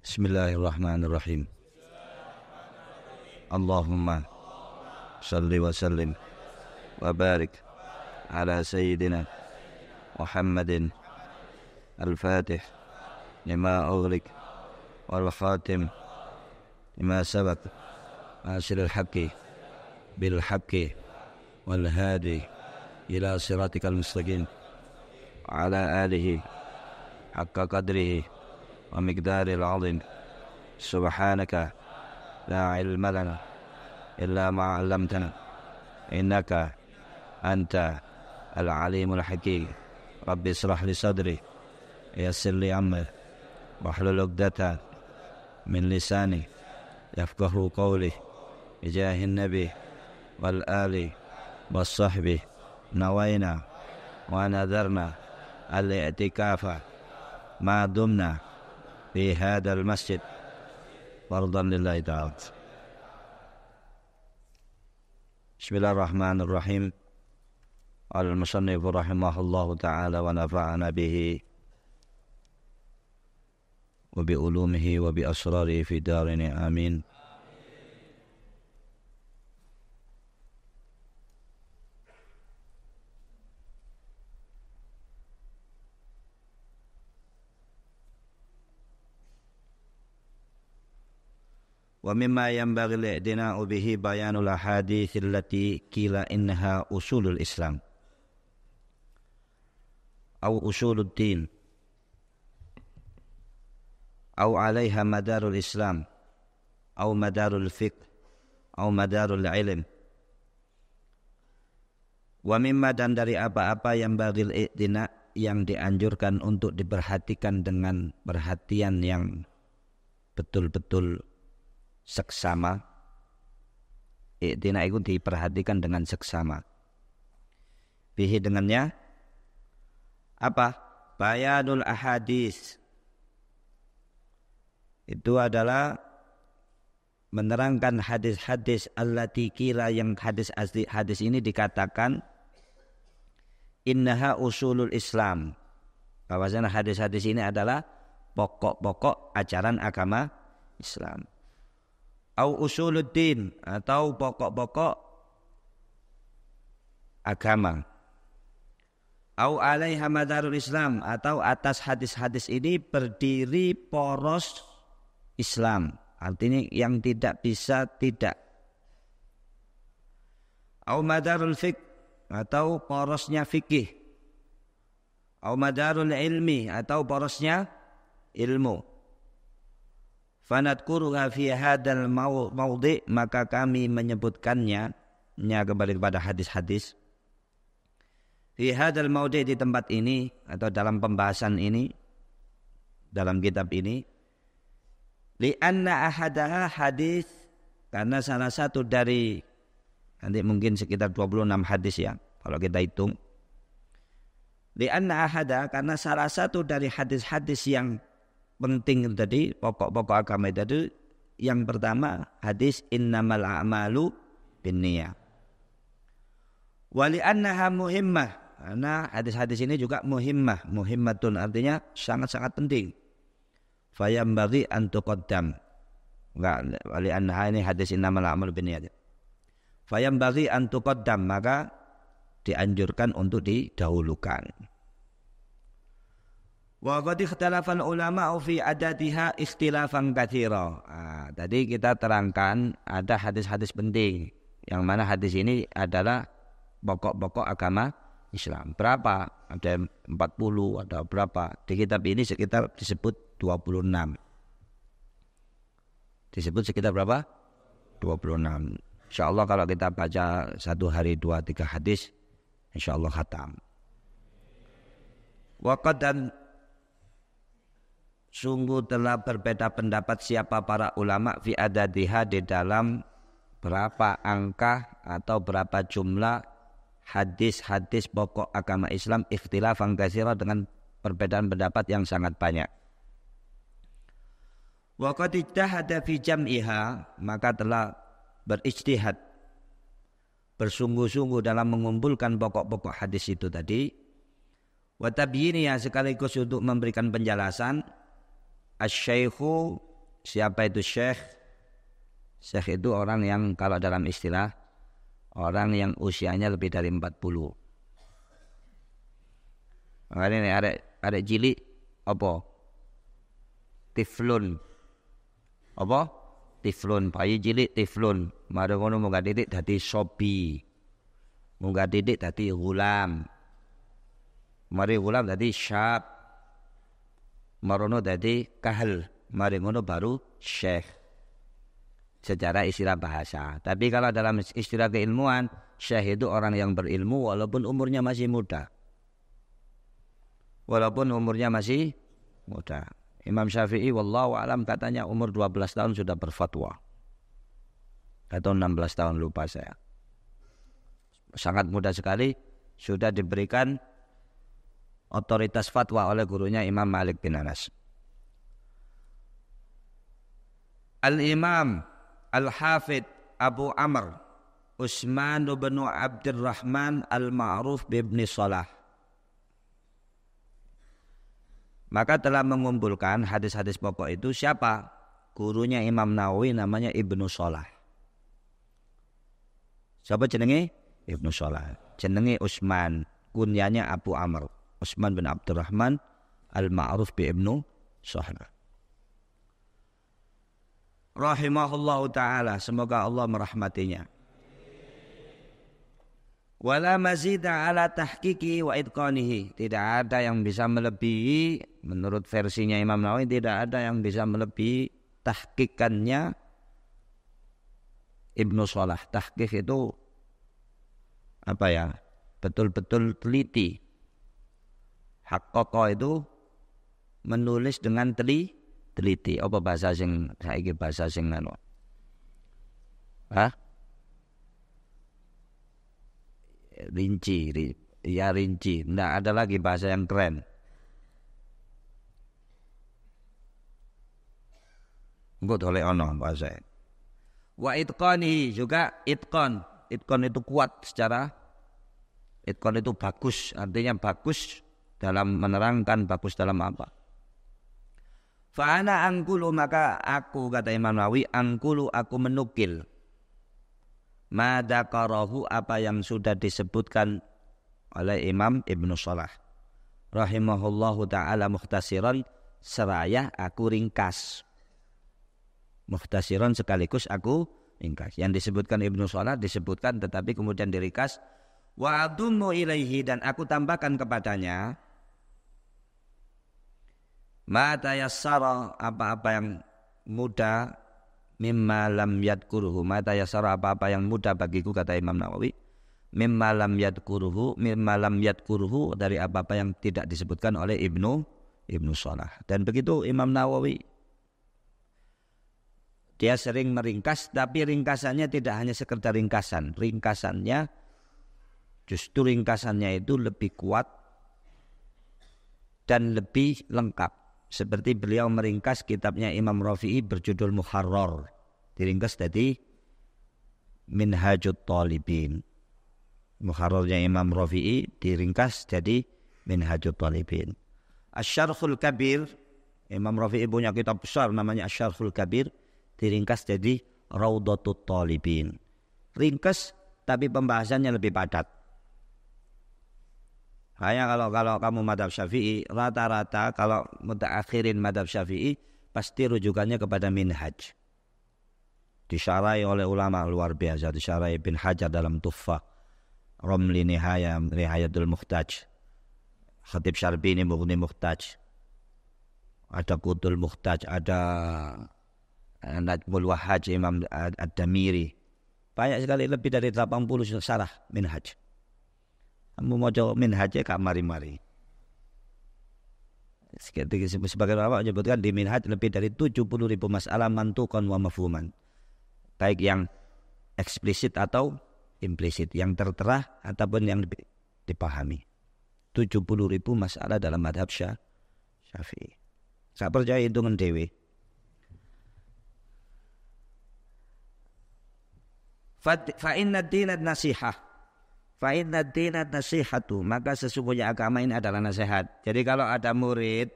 Bismillahirrahmanirrahim. Allahumma salli wa sallim wa barik ala sayyidina Muhammadin al-fatih lima ughliq wal khatim lima sabaq nasiril haqqi bil haqqi wal hadi ila siratikal mustaqim ala alihi haqqa qadrihi wa miqdaril azim. Subhanaka la ilma lana illa ma 'allamtana innaka anta al-alimul hakim. Rabbi israh li sadri yassir li amri wahlul 'uqdatan min lisani yafqahu qawli bijahin nabi wal ali was sahbi nawaina wa nadarna al-i'tikafa ma dumna fi hadzal masjid fardan lillahi ta'ala. Bismillahirrahmanirrahim. Al-musannif rahimahullahu ta'ala wa nafa'ana bihi wa bi ulumihi wa bi asrarihi fi darini amin. Wa mimma yanbaghi al-i'tina'u bihi bayanul ahadits allati qila innaha usulul Islam aw usulud din aw 'alaiha madarul Islam aw madarul fiqh aw madarul ilm. Wa mimma, dan dari apa-apa yang bagil i'tina, yang dianjurkan untuk diperhatikan dengan perhatian yang betul-betul seksama. I'tina itu diperhatikan dengan seksama. Bihi, dengannya apa? Bayanul ahadits. Itu adalah menerangkan hadis-hadis allati qila, yang hadis ini dikatakan innaha usulul Islam, bahwasanya hadis-hadis ini adalah pokok-pokok ajaran agama Islam. Au usuluddin, atau pokok-pokok agama. Au alaiha madarul Islam, atau atas hadis-hadis ini berdiri poros Islam, artinya yang tidak bisa tidak. Au madarul fiqh, atau porosnya fikih. Au madarul ilmi, atau porosnya ilmu. Fanadkuruha fi hadzal mawdi', maka kami menyebutkannya kembali kepada hadis-hadis. Fi hadzal mawdi', di tempat ini atau dalam pembahasan ini, dalam kitab ini. Li anna ahadaha hadis, karena salah satu dari, nanti mungkin sekitar 26 hadis ya kalau kita hitung. Li anna ahada, karena salah satu dari hadis-hadis yang penting tadi, pokok-pokok agama tadi, yang pertama hadis innamal a'malu binniyah. Wa li annaha muhimmah, karena hadis-hadis ini juga muhimmatun, artinya sangat-sangat penting. Fayambaghi an tuqaddam. Enggak, wa li annaha ini hadis innamal a'malu binniyah. Fayambaghi an tuqaddam, maka dianjurkan untuk didahulukan. Wa qad ikhtalafa ulama fi adatiha ikhtilafan katsira. Tadi kita terangkan ada hadis-hadis penting, yang mana hadis ini adalah pokok-pokok agama Islam. Berapa? Ada 40, ada berapa? Di kitab ini sekitar disebut 26. Disebut sekitar berapa? 26. Insyaallah kalau kita baca satu hari 2-3 hadis, insyaallah khatam. Wa qad, sungguh telah berbeda pendapat siapa para ulama fi adadiha, di dalam berapa angka atau berapa jumlah hadis-hadis pokok agama Islam, ikhtilafan katsira, dengan perbedaan pendapat yang sangat banyak. Wa qad ijtahada fi jam'iha, maka telah berijtihad, bersungguh-sungguh dalam mengumpulkan pokok-pokok hadis itu tadi. Wa tabyiniha, sekaligus untuk memberikan penjelasan. Asy-Syaikhu siapa itu syekh? Syekh itu orang yang kalau dalam istilah orang yang usianya lebih dari 40. Makanya ini ada cilik apa? Tiflun. Apa? Tiflun, bayi cilik tiflun. Mari ngono munggah titik dadi sobi. Munggah titik dadi gulam. Mari gulam dadi syab. Marono dadi kahal. Mari ngono baru syekh. Secara istilah bahasa. Tapi kalau dalam istilah keilmuan, syekh itu orang yang berilmu walaupun umurnya masih muda. Walaupun umurnya masih muda. Imam Syafi'i wallahu alam katanya umur 12 tahun sudah berfatwa. Atau 16 tahun lupa saya. Sangat muda sekali sudah diberikan otoritas fatwa oleh gurunya Imam Malik bin Anas. Al-Imam Al-Hafidh Abu Amr Utsman bin Abdurrahman Al-Ma'ruf bin Salah. Maka telah mengumpulkan hadis-hadis pokok itu siapa? Gurunya Imam Nawawi namanya Ibnu Salah. Siapa jenenge? Ibnu Salah. Jenenge Utsman, kunyanya Abu Amr. Utsman bin Abdurrahman Al-Ma'ruf bi Ibnu Salah. Rahimahullahu ta'ala, semoga Allah merahmatinya. Wala mazida ala tahqiqi wa idqanihi. Tidak ada yang bisa melebihi, menurut versinya Imam Nawawi, tidak ada yang bisa melebihi tahqiqannya Ibnu Salah. Tahqiq itu apa ya? Betul-betul teliti. Haqqaqa itu menulis dengan teliti. Apa bahasa sing saiki bahasa sing anu? Hah? Rinci. Nggak ada lagi bahasa yang keren. Mbok oleh ono bahasa. Wa itqani juga itqan. Itqan itu kuat secara. Itqan itu bagus, artinya bagus dalam menerangkan, bagus dalam apa? Fa ana angkulu, maka aku, kata Imam Nawawi, angkulu, aku menukil ma dzakarahu, apa yang sudah disebutkan oleh Imam Ibnu Salah rahimahullahu ta'ala muhtasiran, seraya aku ringkas. Muhtasiran sekaligus aku ringkas. Yang disebutkan Ibnu Salah disebutkan tetapi kemudian diringkas. Wa adummu ilaihi, dan aku tambahkan kepadanya ma tayassara, apa-apa yang mudah, mimma lam yadkuruhu, ma tayassara, apa-apa yang mudah bagiku, kata Imam Nawawi, mimma lam yadkuruhu, dari apa-apa yang tidak disebutkan oleh Ibnu Salah. Dan begitu Imam Nawawi, dia sering meringkas, tapi ringkasannya tidak hanya sekedar ringkasan. Justru ringkasannya itu lebih kuat dan lebih lengkap. Seperti beliau meringkas kitabnya Imam Rafi'i berjudul Muharrar. Diringkas dari Minhajut Talibin. Muharrarnya Imam Rafi'i diringkas jadi Minhajut Talibin. Asy-Syarhul Kabir, Imam Rafi'i punya kitab besar namanya Asy-Syarhul Kabir, diringkas jadi Raudhatut Talibin. Ringkas tapi pembahasannya lebih padat. Hanya kalau kamu madhab Syafi'i, rata-rata kalau mutaakhirin madhab Syafi'i pasti rujukannya kepada minhaj. Disyarahi oleh ulama luar biasa, disyarahi Ibn Hajar dalam Tuffah, Romli Nihayatul Muhtaj, Khatib Syarbini Mughni Muhtaj, ada Qutul Muhtaj, ada Najmul Wahhaj Imam Ad-Damiri. Banyak sekali, lebih dari 80 syarah minhaj. Kamu mau coba minhaj gak mari-mari. Sebagai ulama menyebutkan di minhaj lebih dari 70.000 masalah mantuqan wa mafhuman. Baik yang eksplisit atau implisit, yang tertera ataupun yang dipahami. 70.000 masalah dalam madhab Syafi'i. Saya percaya hitungan dewe. Fa inna dinat nasihah. Fa inna dinat nasihatu, maka sesungguhnya agama ini adalah nasihat. Jadi kalau ada murid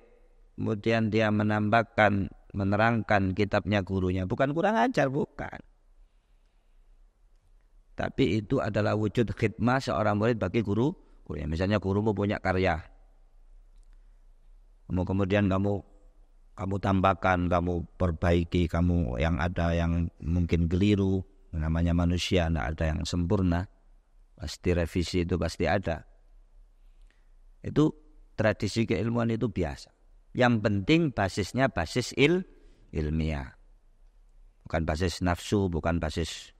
kemudian dia menambahkan menerangkan kitabnya gurunya, bukan kurang ajar, bukan. Tapi itu adalah wujud khidmah seorang murid bagi guru. Misalnya gurumu punya karya, kemudian kamu tambahkan, kamu perbaiki, kamu yang ada yang mungkin keliru, namanya manusia, tidak ada yang sempurna, pasti revisi itu pasti ada. Itu tradisi keilmuan itu biasa. Yang penting basisnya basis ilmiah, bukan basis nafsu, bukan basis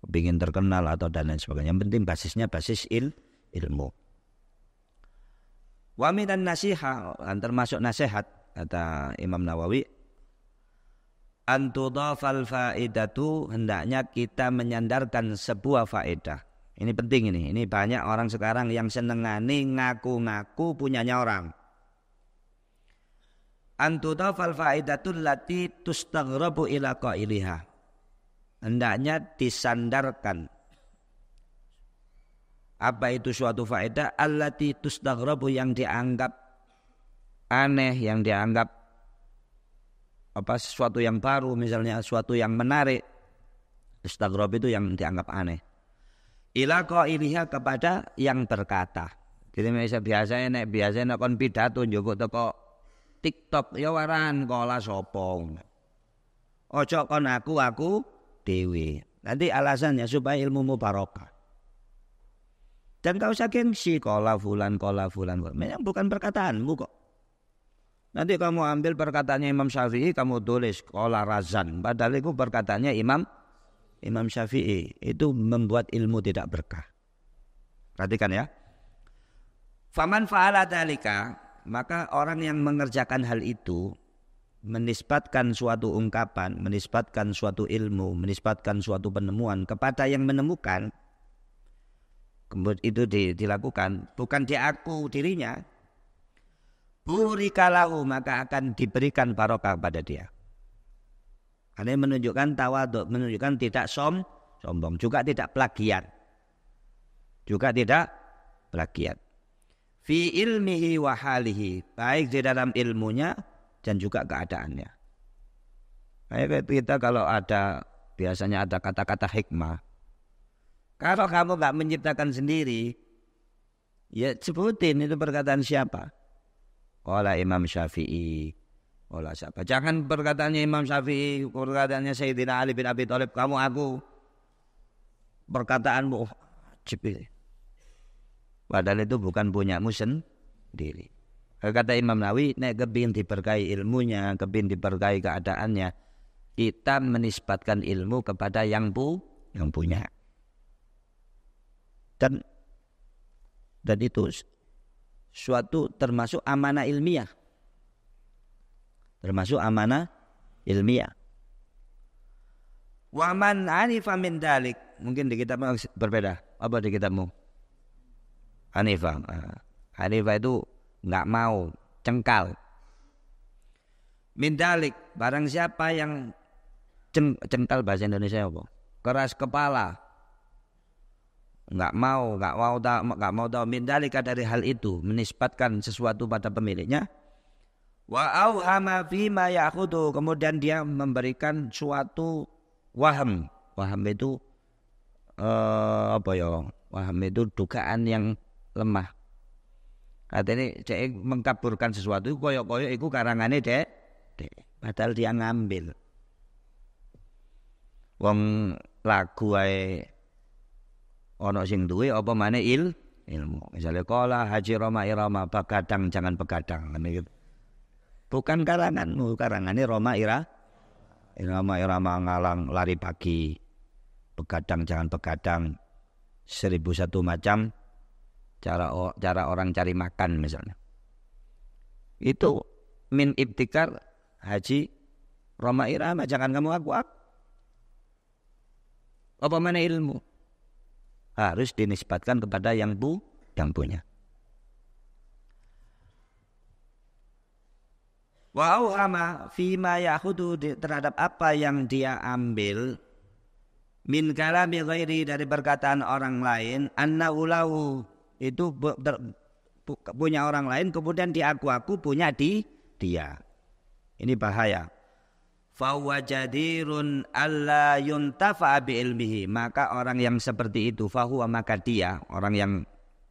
ingin terkenal atau dan lain sebagainya. Yang penting basisnya basis ilmu. Wa minan nasiha, termasuk nasihat kata Imam Nawawi, antudhafal faidatu, hendaknya kita menyandarkan sebuah faedah. Ini penting ini. Ini banyak orang sekarang yang senengani ngaku-ngaku punyanya orang. Antudhafal faidatu allati tustaghrabu ila qailiha. Hendaknya disandarkan. Apa itu suatu faedah? Allati tustaghrabu, yang dianggap aneh, yang dianggap sesuatu yang baru, misalnya sesuatu yang menarik. Tustaghrab itu yang dianggap aneh. Ila qailiha, kepada yang berkata. Jadi biasanya nek kon pidato njupuk teko TikTok ya waran kola sopong. Ojo kon aku dewi. Nanti alasannya supaya ilmumu barokah. Dan kau usah gengsi kola fulan. Memang bukan perkataanmu kok. Nanti kamu ambil perkataannya Imam Syafi'i, kamu tulis kola razan. Padahal itu perkataannya Imam Syafi'i. Itu membuat ilmu tidak berkah. Perhatikan ya. Faman fa'ala dzalika, maka orang yang mengerjakan hal itu, menisbatkan suatu ungkapan, menisbatkan suatu ilmu, menisbatkan suatu penemuan kepada yang menemukan, kemudian itu dilakukan, bukan diaku dirinya, burikalahu, maka akan diberikan barokah pada dia. Karena menunjukkan tawadhu, menunjukkan tidak sombong, juga tidak plagiat. Fi ilmihi wa halihi, baik di dalam ilmunya dan juga keadaannya. Kayak kita kalau biasanya ada kata-kata hikmah. Kalau kamu nggak menciptakan sendiri, ya sebutin itu perkataan siapa. Qala Imam Syafi'i. Qala siapa? Jangan perkataannya Imam Syafi'i, perkataannya Sayyidina Ali bin Abi Thalib, aku. Perkataanmu jepil. Padahal itu bukan punyamu sendiri. Kata Imam Nawawi, nek kepin diberkahi ilmunya, kepin diberkahi keadaannya, kita menisbatkan ilmu kepada yang punya. Dan itu suatu termasuk amanah ilmiah. Wa man anifa min dalik. Mungkin di kitabmu berbeda. Apa di kitabmu? Hanifah. Hanifah itu enggak mau, cengkal. Min dalik, barang siapa yang cengkal, bahasa Indonesia apa? Keras kepala. Enggak mau tahu min dalika, dari hal itu, menisbatkan sesuatu pada pemiliknya. Wa auhama fima ya'khudhu, kemudian dia memberikan suatu waham. Waham itu Waham itu dugaan yang lemah. Artinya dia mengkaburkan sesuatu, koyok-koyok itu karangane dek. Padahal dia ngambil. Wong lagu ae ana sing duwe apa maneh ilmu. Misalnya qala Haji Roma Irama, begadang jangan begadang, gitu. Bukan karanganmu, karangane Roma Irama ngalang lari pagi. Begadang jangan begadang. 1001 macam cara orang cari makan misalnya. Itu min ibtikar Haji Roma Irama, jangan kamu aku. Apa mana ilmu? Harus dinisbatkan kepada yang punya. Wa auhama fima ya'khudhu, terhadap apa yang dia ambil, min kalami ghairi, dari perkataan orang lain, annahu lahu, itu punya orang lain, kemudian diaku-aku punya dia. Ini bahaya. fahuwa jadirun alla yuntafa bi ilmihi, maka orang yang seperti itu fahuwa, maka dia orang yang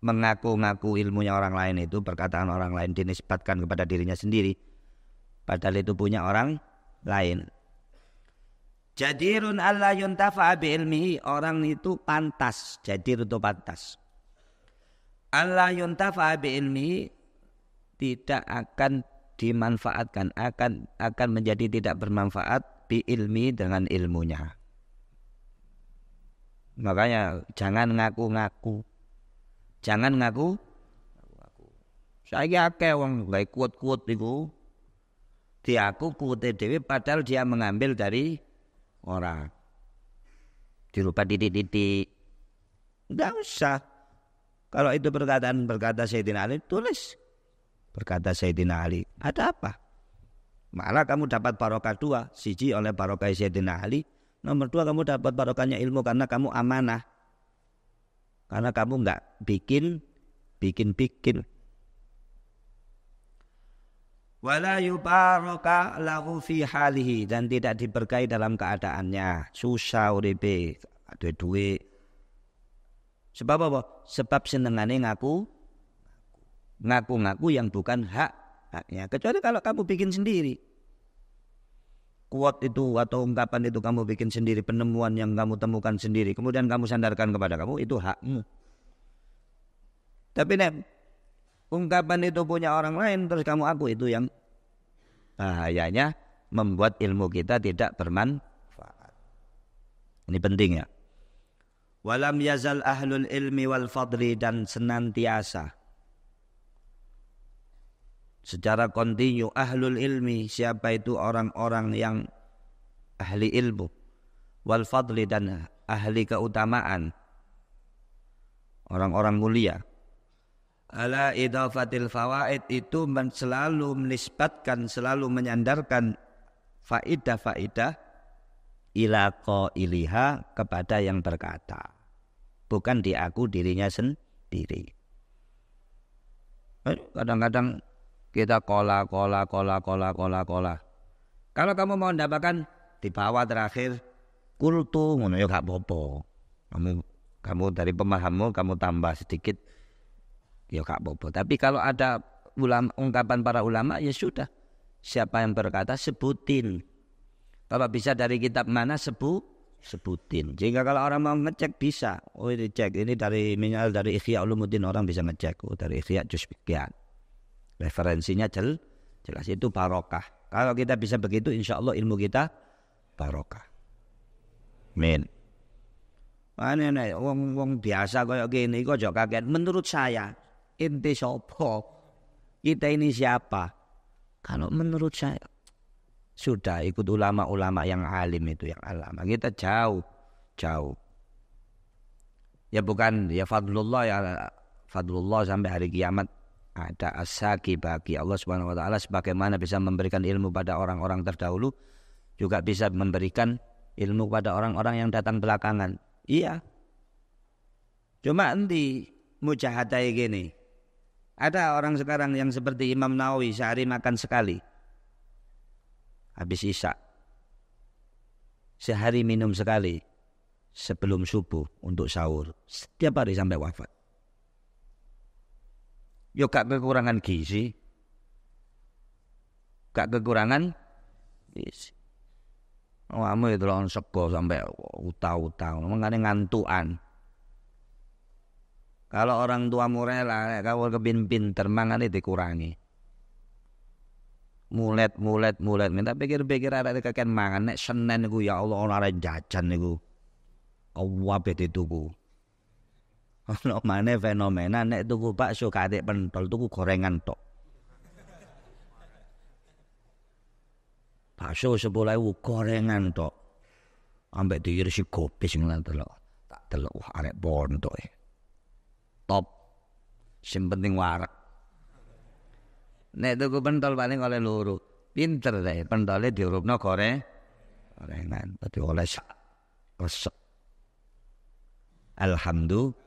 mengaku-ngaku ilmunya orang lain itu, perkataan orang lain dinisbatkan kepada dirinya sendiri padahal itu punya orang lain. Jadirun alla yuntafa bi ilmihi, orang itu pantas, jadir itu pantas. Alla yuntafa bi ilmihi, tidak akan dimanfaatkan, akan menjadi tidak bermanfaat bi ilmi, dengan ilmunya. Makanya jangan ngaku-ngaku. Jangan ngaku. Saya akeh wong gawe kuat-kuat niku. Diaku kuwate dhewe padahal dia mengambil dari orang. Dirupa titik-titik. Enggak usah. Kalau itu berkata Sayyidina Ali, tulis. Berkata Sayyidina Ali, ada apa? Malah kamu dapat barokah dua. Siji oleh barokah Sayyidina Ali. Nomor dua, kamu dapat barokahnya ilmu karena kamu amanah. Karena kamu enggak bikin. Wala yubaraka lahu fi halihi, dan tidak diberkahi dalam keadaannya. Susah uripe, ada duit. Sebab apa? Sebab senengane ngaku-ngaku yang bukan haknya. Kecuali kalau kamu bikin sendiri. Quote itu atau ungkapan itu kamu bikin sendiri, penemuan yang kamu temukan sendiri, kemudian kamu sandarkan kepada kamu, itu hakmu. Tapi nek ungkapan itu punya orang lain terus kamu aku, itu yang bahayanya, membuat ilmu kita tidak bermanfaat. Ini penting ya. Walam yazal ahlul ilmi wal fadli, dan senantiasa secara kontinu ahlul ilmi, siapa itu orang-orang yang ahli ilmu, wal fadli, dan ahli keutamaan, orang-orang mulia. Ala idafatil fawaid, itu selalu menisbatkan, selalu menyandarkan faidah-faidah ila qailiha, kepada yang berkata, bukan diaku dirinya sendiri. Kadang-kadang kita kola. Kalau kamu mau mendapatkan di bawah terakhir kultu, ngono ya gak apa-apa. Kamu dari pemahammu kamu tambah sedikit, ya gak apa-apa. Tapi kalau ada ungkapan para ulama, ya sudah. Siapa yang berkata sebutin. Kalau bisa dari kitab mana sebutin. Jika kalau orang mau ngecek bisa. Oh ini cek, ini dari Ihya Ulumuddin, orang bisa ngecek. Oh dari Ihya juz sekian. Referensinya jelas, itu barokah. Kalau kita bisa begitu, insya Allah ilmu kita barokah. Amin. Mana nih, wong biasa kayak gini, kok jauh kaget. Menurut saya, inti sopo, kita ini siapa? Kalau menurut saya, sudah ikut ulama-ulama yang alim itu, yang alama. Kita jauh. Ya bukan, ya fadlullah sampai hari kiamat. Ada as-saki bagi Allah Subhanahu wa taala, sebagaimana bisa memberikan ilmu pada orang-orang terdahulu, juga bisa memberikan ilmu pada orang-orang yang datang belakangan. Iya. Cuma nanti mujahadai gini. Ada orang sekarang yang seperti Imam Nawawi, sehari makan sekali. Habis isya. Sehari minum sekali sebelum subuh untuk sahur. Setiap hari sampai wafat. Yo gak kekurangan gizi. Gak kekurangan gizi. Kamu itu lawan sego sampai utah-utah. Mengane ngantuan. Kalau orang tua rela, kalau kepin pinter mangane dikurangi. Mulet. Minta pikir-pikir ada kakek mangan. Nek Senin niku ya Allah ana jajan niku. Allah bete tuku. Ono maneh fenomena nek tuku bakso katik pentol, tuku gorengan tok. Bakso 10.000 gorengan tok. Ambek diirisi gobis ngene delok. Tak delok arek pontok e. Top. Sing penting warak. Nek tuku pentol paling oleh loro. Pinter deh pentole diurupno gorengan. Dadi oleh sak resep. Alhamdulillah.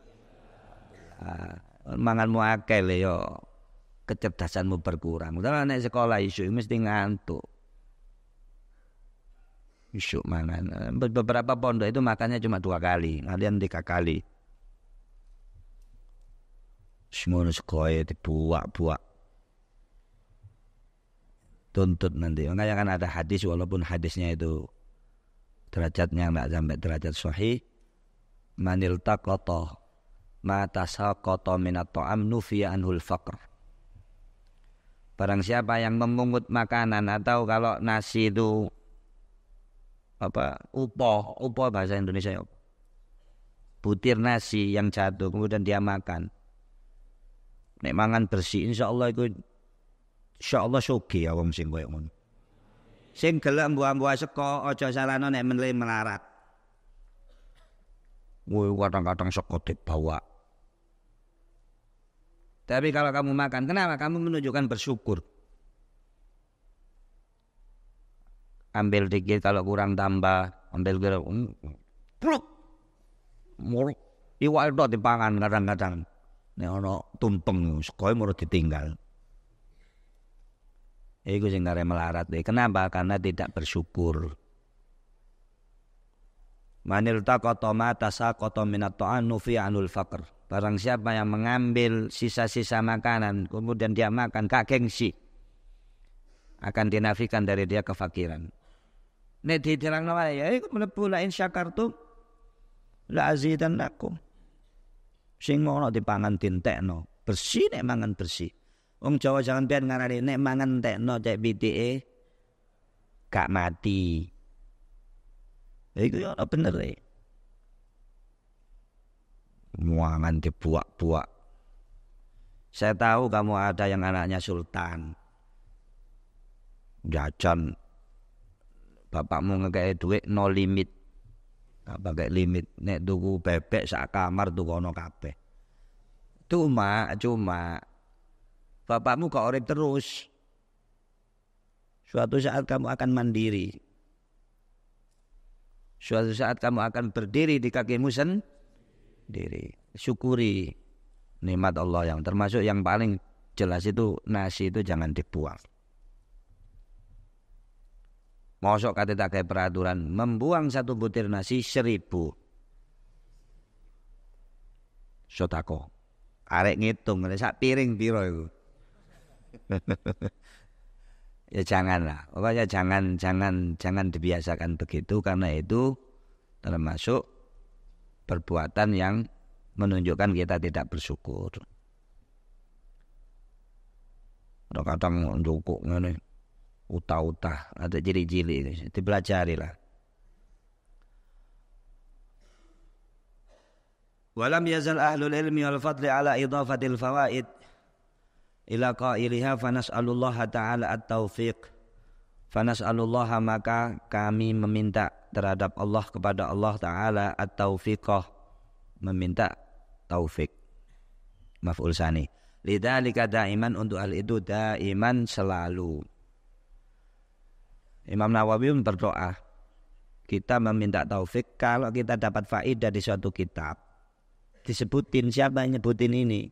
Manganmu akeh le yo kecerdasanmu berkurang. Udah nek sekolah isu mesti ngantuk. Isyuk mangan. Beberapa pondok itu makannya cuma 2 kali, kalian 3 kali. Semono sekoe dibuak-buak. Tuntut nanti. Makanya kan ada hadis walaupun hadisnya itu derajatnya enggak sampai derajat sahih. Manil taqata ma tasaqata minat ta'am nufiya anhul faqr. Barang siapa yang memungut makanan atau kalau nasi itu upo bahasa Indonesia, butir nasi yang jatuh kemudian dia makan. Nek mangan bersih insyaallah sugih ya wong sing koyo ngono. Sing gelem mbuah-mbuah seko aja salahno nek menle melarat. Woi kadang-kadang seko dibawa. Tapi kalau kamu makan, kenapa? Kamu menunjukkan bersyukur. Ambil dikit, kalau kurang tambah, ambil kira, muruk, iwak itu dipangan kadang-kadang. Nek ono tumpeng, sekoe murut ditinggal. Iku sing arep melarat. Kenapa? Karena tidak bersyukur. Manil taqata ma tasaqata minat ta'an nufi anul faqr. Barang siapa yang mengambil sisa-sisa makanan kemudian dia makan gak gengsi, akan dinafikan dari dia kefakiran. Nek diterangno wae ya iku mlebu la in syakartum la azidannakum. Sing ngono dipangan dintekno, bersih nek mangan bersih. Wong Jawa jangan pian ngarani nek mangan entekno cek pitike gak mati. Iku yo bener e. Muangan dibuak-buak. Saya tahu kamu ada yang anaknya sultan. Jajan bapakmu ngekei duit no limit. Gak pakai limit. Nek tuku bebek sak kamar tukono kabeh. Cuma bapakmu kok urip terus. Suatu saat kamu akan mandiri. Suatu saat kamu akan berdiri di kakimu sendiri. Syukuri nikmat Allah yang termasuk yang paling jelas itu nasi itu jangan dibuang. Mosok kate tak kayak peraturan membuang 1 butir nasi 1000 sotako. Arek ngitung sak piring piro iku. Ya janganlah. Pokoknya jangan dibiasakan begitu karena itu termasuk perbuatan yang menunjukkan kita tidak bersyukur. Kadang-kadang njukuk ngene utah-utah atau ciri-ciri dipelajarilah. Walam yazal ahlul ilmi wal fadli ala idafatil fawaid ila qailiha fanas'alullaha ta'ala at-taufiq. Fanas'alullaha maka kami meminta terhadap Allah kepada Allah Ta'ala at-taufiqah, meminta taufik. Maf'ul sani. Lidzalika daiman, untuk hal itu daiman selalu. Imam Nawawi berdoa kita meminta taufik kalau kita dapat faedah di suatu kitab. Disebutin siapa yang nyebutin ini?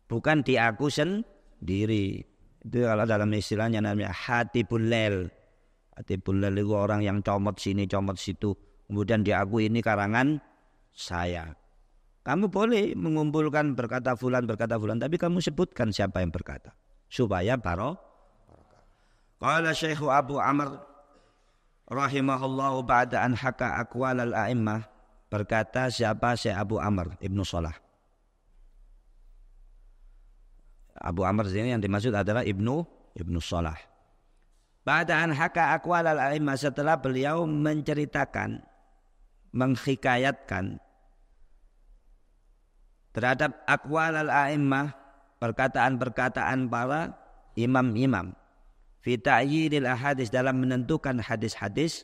Bukan di aku sendiri. Itu kalau dalam istilahnya namanya hatibul lail. Hatibul lail itu orang yang comot sini, comot situ. Kemudian diakui ini karangan saya. Kamu boleh mengumpulkan berkata fulan, tapi kamu sebutkan siapa yang berkata. Supaya barokah. Qala Syekh Abu Amr rahimahullahu ba'da an haka aqwal al-a'immah. Berkata siapa? Syekh Abu Amr Ibnu Salah. Abu Amr ini yang dimaksud adalah Ibnu Salah. Ba'da'an haka aqwal al-a'immah, setelah beliau menceritakan, menghikayatkan terhadap aqwal al-a'immah, perkataan-perkataan para imam-imam, fi ta'yidil ahadis, dalam menentukan hadis-hadis,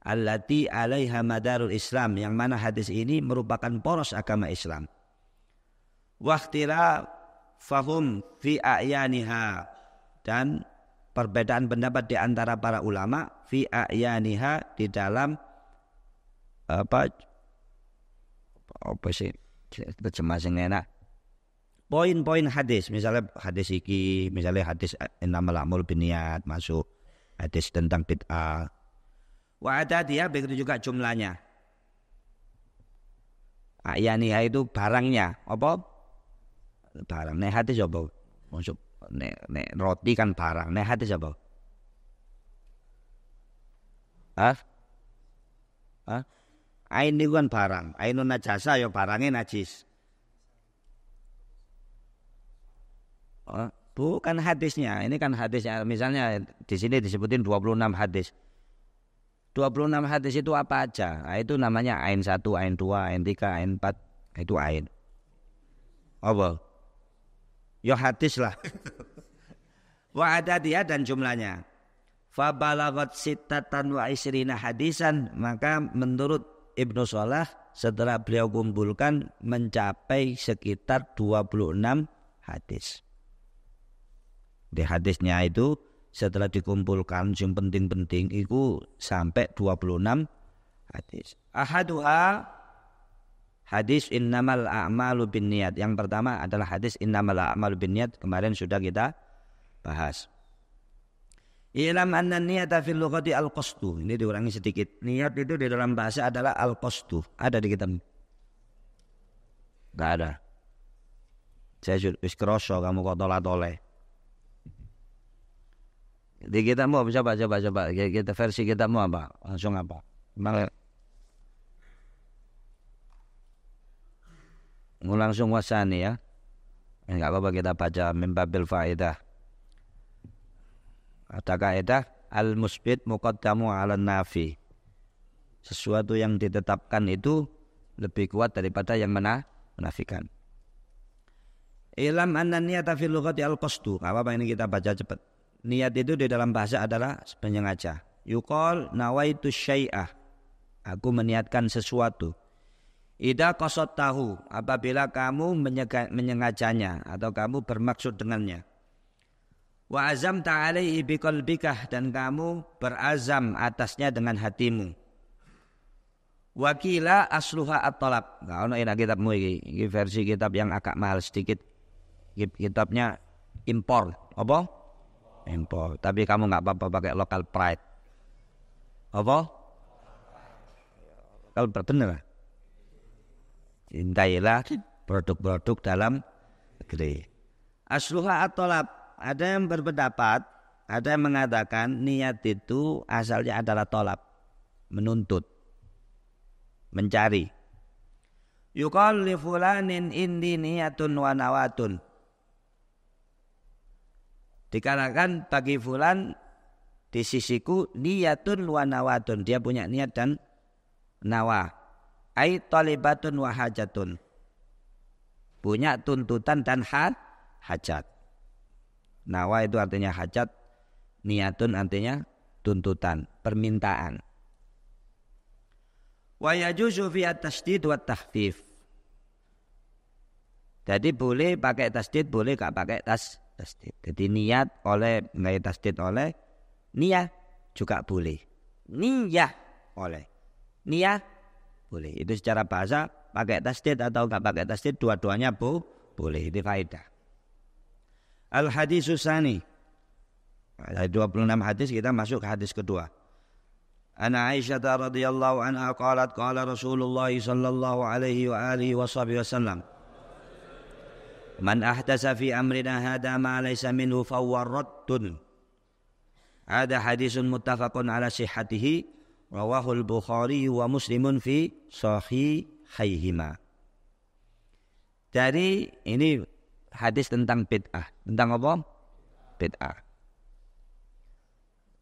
allati alaiha madarul Islam, yang mana hadis ini merupakan poros agama Islam. Waktira fahum fi a'yaniha, dan perbedaan pendapat di antara para ulama fi a'yaniha, di dalam apa sih terjemah sing enak, poin-poin hadis. Misalnya hadis iki, misalnya hadis innamal a'malu binniyat masuk, hadis tentang bid'ah. Wa adadiha, begitu juga jumlahnya. Ayaniha itu barangnya, apa? Barang. Nek hadis apa? Maksud nek roti kan barang. Nek hadis apa? Hah? Ain itu kan barang. Ainun najasa ya barangnya najis. Bukan hadisnya. Ini kan hadisnya. Misalnya di sini disebutin 26 hadis. 26 hadis itu apa aja? Nah, itu namanya ain 1, ain 2, ain 3, ain 4. Itu ain. Apa? Ya hadis lah. Wa adadiha, dan jumlahnya. Fa balagat sittatan wa isrina hadisan, maka menurut Ibnu Shalah setelah beliau kumpulkan mencapai sekitar 26 hadis. Di hadisnya itu setelah dikumpulkan yang penting-penting itu sampai 26 hadis. Ahaduha hadis innamal a'malu binniyat. Yang pertama adalah hadis innamal a'malu binniyat, kemarin sudah kita bahas. Ilam anna niyata fil lughati al-qasdu. Ini diulangi sedikit. Niat itu di dalam bahasa adalah al-qasdu. Ada di kitab? Enggak ada. Saya sudah kroso kamu kok tolak-toleh. Di kitabmu coba. Kita versi kitabmu apa? Langsung apa? Langsung wasani ya. Enggak apa-apa kita baca min babil faedah. Ada kaidah al-musbit muqaddamu 'ala nafi. Sesuatu yang ditetapkan itu lebih kuat daripada yang menafikan. Ilam anna niyata fil lughati al-qasdu. Apa ini kita baca cepat. Niat itu di dalam bahasa adalah sengaja. Yuqal nawaitu syai'ah. Aku meniatkan sesuatu. Idza qasadtahu, apabila kamu menyengajanya atau kamu bermaksud dengannya. Wa azamta alaihi biqalbika, dan kamu berazam atasnya dengan hatimu. Wa qila asluha at-talab. Nah, ono ina kitabmu iki versi kitab yang agak mahal sedikit. Kitabnya impor, apa? Impor. Tapi kamu enggak apa-apa pakai local pride. Apa? Kalau benar. Cintailah produk-produk dalam negeri. Asluha at-talab. Ada yang berpendapat, ada yang mengatakan niat itu asalnya adalah tolab, menuntut, mencari. Yuqal li fulanin indi niyatun wa nawatun. Dikatakan bagi fulan di sisiku niyatun wa nawatun, dia punya niat dan nawa. Ai talibatun wa hajatun, punya tuntutan dan hajat. Nawa itu artinya hajat, niyatun artinya tuntutan, permintaan. Wa yajuzu fi at-tasydid wa at-takhfif. Jadi boleh pakai tasydid, boleh enggak pakai tasydid. Jadi niat oleh enggak tasydid oleh, niyah juga boleh. Niyah oleh, niyah boleh. Itu secara bahasa pakai tasydid atau enggak pakai tasydid, dua-duanya boleh. Itu faedah. Al-hadisus tsani. Dari 26 hadis kita masuk ke hadis kedua. Ana Aisyah radhiyallahu anha qalat qala Rasulullah sallallahu alaihi wa alihi wasallam. Man ahdasa fi amrina hada ma laysa minhu fa huwa raddun. Ada hadisun muttafaqun ala sihhatihi rawahu al-Bukhari wa Muslimun fi sahihaihima. Dari ini hadis tentang bid'ah. Tentang apa? Bid'ah.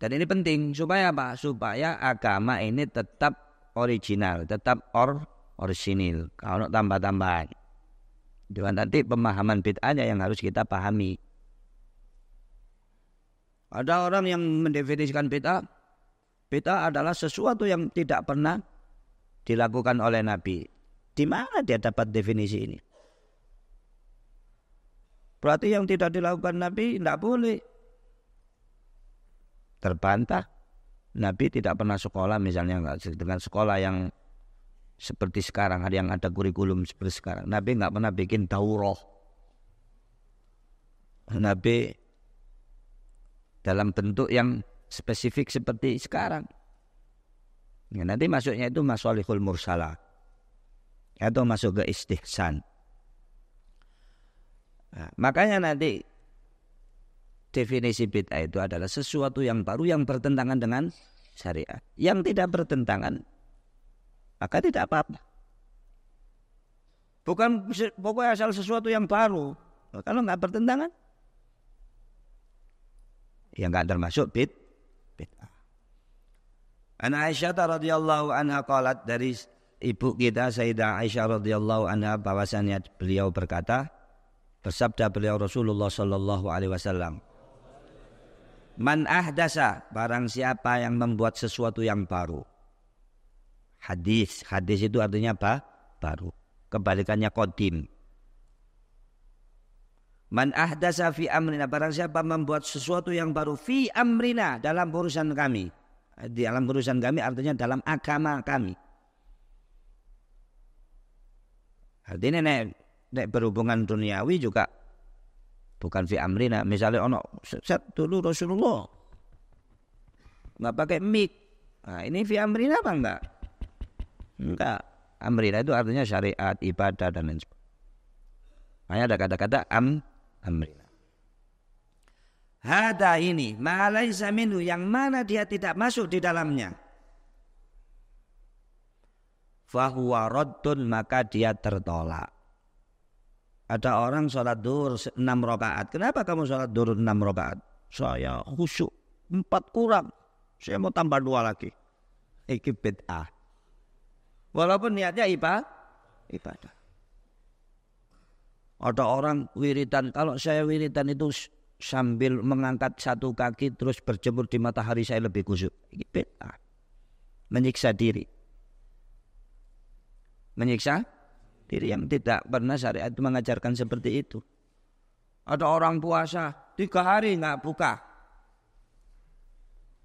Dan ini penting supaya apa? Supaya agama ini tetap original, tetap orisinil. Kalau tambah-tambahan. Dengan nanti pemahaman bid'ahnya yang harus kita pahami. Ada orang yang mendefinisikan bid'ah. Bid'ah adalah sesuatu yang tidak pernah dilakukan oleh Nabi. Di mana dia dapat definisi ini? Berarti yang tidak dilakukan Nabi tidak boleh. Terbantah. Nabi tidak pernah sekolah misalnya dengan sekolah yang seperti sekarang, ada yang ada kurikulum seperti sekarang. Nabi tidak pernah bikin daurah. Nabi dalam bentuk yang spesifik seperti sekarang. Ya, nanti masuknya itu masalihul mursalah atau masuk ke istihsan. Nah, makanya nanti definisi bid'ah itu adalah sesuatu yang baru yang bertentangan dengan syariat. Yang tidak bertentangan maka tidak apa-apa. Bukan pokoknya asal sesuatu yang baru. Kalau nggak bertentangan, ya nggak termasuk bid'ah. An Aisyah radhiyallahu anha qalat, dari ibu kita Sayyidah Aisyah radhiyallahu anha bahwasanya beliau berkata, bersabda beliau Rasulullah sallallahu alaihi wasallam, man ahdasa, barang siapa yang membuat sesuatu yang baru. Hadis itu artinya apa? Baru. Kebalikannya qadim. Man ahdasa fi amrina, barang siapa membuat sesuatu yang baru fi amrina, dalam urusan kami. Di dalam urusan kami artinya dalam agama kami. Artinya nek berhubungan duniawi juga bukan fi amrina. Misalnya dulu Rasulullah nggak pakai mic. Nah, ini fi amrina apa enggak? Enggak. Amrina itu artinya syariat, ibadah dan lain sebagainya. Hanya ada kata-kata amrina. Hada ini ma laisa minhu, yang mana dia tidak masuk di dalamnya. Fahuwa raddun, maka dia tertolak. Ada orang sholat duhur 6 rakaat. Kenapa kamu sholat duhur 6 rakaat? Saya khusyuk 4 kurang. Saya mau tambah 2 lagi. Iki bid'ah. Walaupun niatnya ibadah. Ada orang wiridan, kalau saya wiridan itu sambil mengangkat satu kaki terus berjemur di matahari, saya lebih khusyuk. Ini bid'ah. Menyiksa diri. Menyiksa diri yang tidak pernah syariat itu mengajarkan seperti itu. Ada orang puasa 3 hari nggak buka.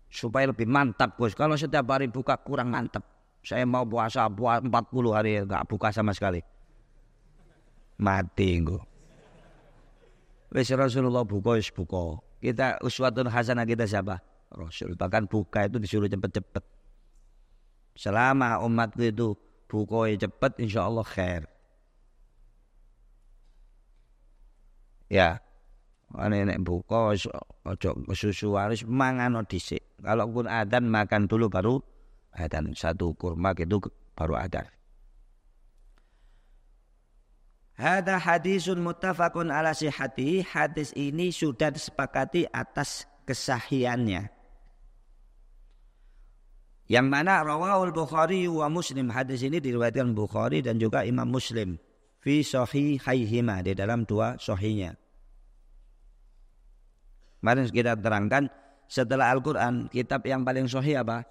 Supaya lebih mantap, Gus. Kalau setiap hari buka kurang mantap. Saya mau puasa 40 hari nggak buka sama sekali. Mati engko. Wis Rasulullah buka wis buka. Kita uswatun hasanah kita siapa? Rasul. Bahkan buka itu disuruh cepet-cepet. Selama umatku itu buka cepet, insyaallah khair. Ya. Ane nek buka ojo susu harus mangan dhisik. Kalau pun adzan makan dulu baru adzan. 1 kurma gitu baru adzan. Hada hadisun muttafaqun ala sihhatihi. Hadis ini sudah disepakati atas kesahihannya. Yang mana rawahul Bukhari wa Muslim. Hadis ini diriwayatkan Bukhari dan juga Imam Muslim. Fi sahihaihima, di dalam 2 sahihnya. Kemarin kita terangkan, setelah Al-Quran, kitab yang paling sahih apa?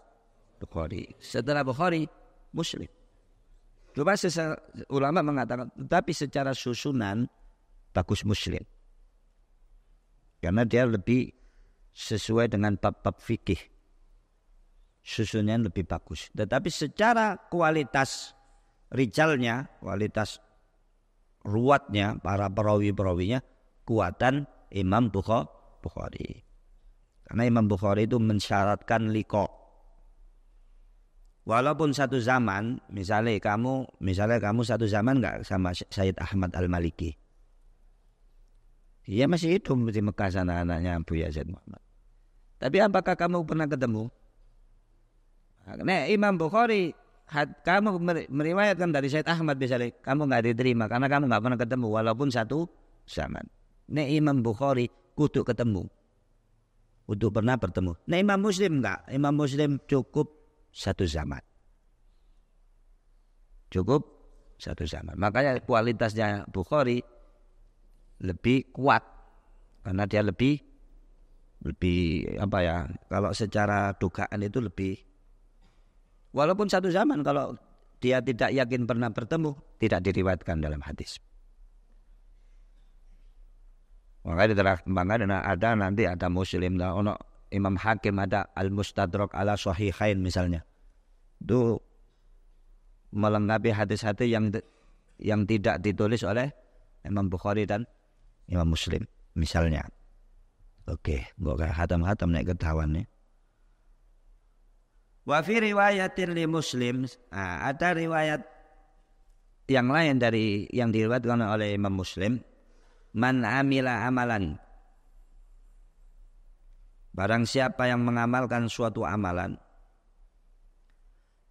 Bukhari. Setelah Bukhari, Muslim. Cuma ulama mengatakan, tetapi secara susunan bagus Muslim. Karena dia lebih sesuai dengan bab-bab fikih. Susunannya lebih bagus. Tetapi secara kualitas rijalnya, kualitas ruwatnya, para perawi-perawinya, kuatan Imam Bukhari. Karena Imam Bukhari itu mensyaratkan liqa. Walaupun satu zaman, misalnya kamu satu zaman enggak sama Sayyid Ahmad Al-Maliki. Dia masih hidup di Mekah sana, anaknya Buya Zaid Muhammad. Tapi apakah kamu pernah ketemu? Nah, Imam Bukhari, kamu meriwayatkan dari Sayyid Ahmad misalnya, kamu enggak diterima karena kamu enggak pernah ketemu walaupun satu zaman. Nah, Imam Bukhari kudu ketemu. Kudu pernah bertemu. Nah, Imam Muslim enggak. Imam Muslim cukup satu zaman. Cukup satu zaman. Makanya kualitasnya Bukhari lebih kuat. Karena dia lebih apa ya, kalau secara dugaan itu lebih. Walaupun satu zaman, kalau dia tidak yakin pernah bertemu, tidak diriwayatkan dalam hadis. Makanya ada Muslim, ada Imam Hakim, ada Al-Mustadrak ala Sahihain misalnya. Itu melengkapi hadis-hadis yang tidak ditulis oleh Imam Bukhari dan Imam Muslim misalnya. Oke, enggak hatam-hatam naik ketahuan nih. Wa fi riwayatin li Muslim, ada riwayat yang lain dari yang diriwayatkan oleh Imam Muslim, man amila amalan, barang siapa yang mengamalkan suatu amalan,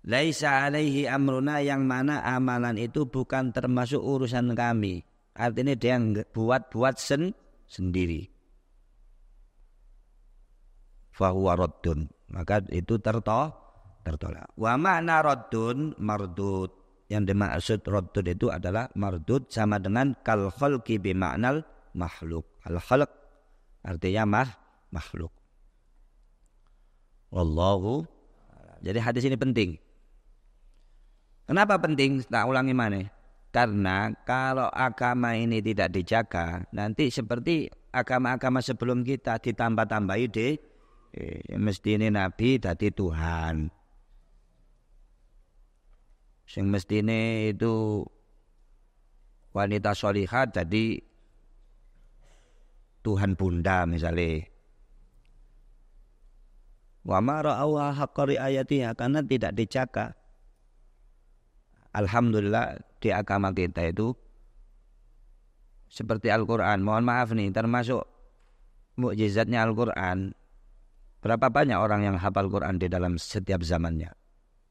laisa alaihi amruna, yang mana amalan itu bukan termasuk urusan kami, artinya dia buat sendiri, fahuwa raddun, maka itu tertolak. Wa makna raddun mardud, yang dimaksud raddun itu adalah mardud sama dengan kal khalqi bi ma'nal makhluk. Al khalq artinya makhluk. Wallahu. Jadi hadis ini penting. Kenapa penting? Tak ulangi mana? Karena kalau agama ini tidak dijaga, nanti seperti agama-agama sebelum kita ditambah-tambahi mesti ini Nabi dadi Tuhan. Sing mestine itu wanita sholihah jadi Tuhan bunda misalnya. Wa ma ra'awha haqqa riayatiha, karena tidak dijaga. Alhamdulillah di agama kita itu seperti Al-Quran. Mohon maaf nih, termasuk mukjizatnya Al-Quran. Berapa banyak orang yang hafal Quran di dalam setiap zamannya?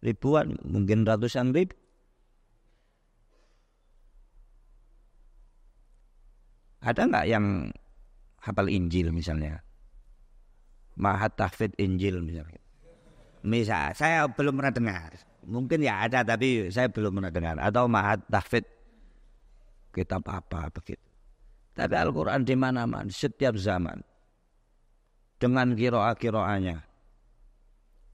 Ribuan, mungkin ratusan ribu. Ada nggak yang hafal Injil misalnya? Mahat tahfidz Injil misalnya. Misal, saya belum pernah dengar. Mungkin ya ada, tapi saya belum pernah dengar. Atau mahat tahfidz kitab apa begitu. Tapi Al-Quran di mana-mana, setiap zaman, dengan qiraah-qiraahnya.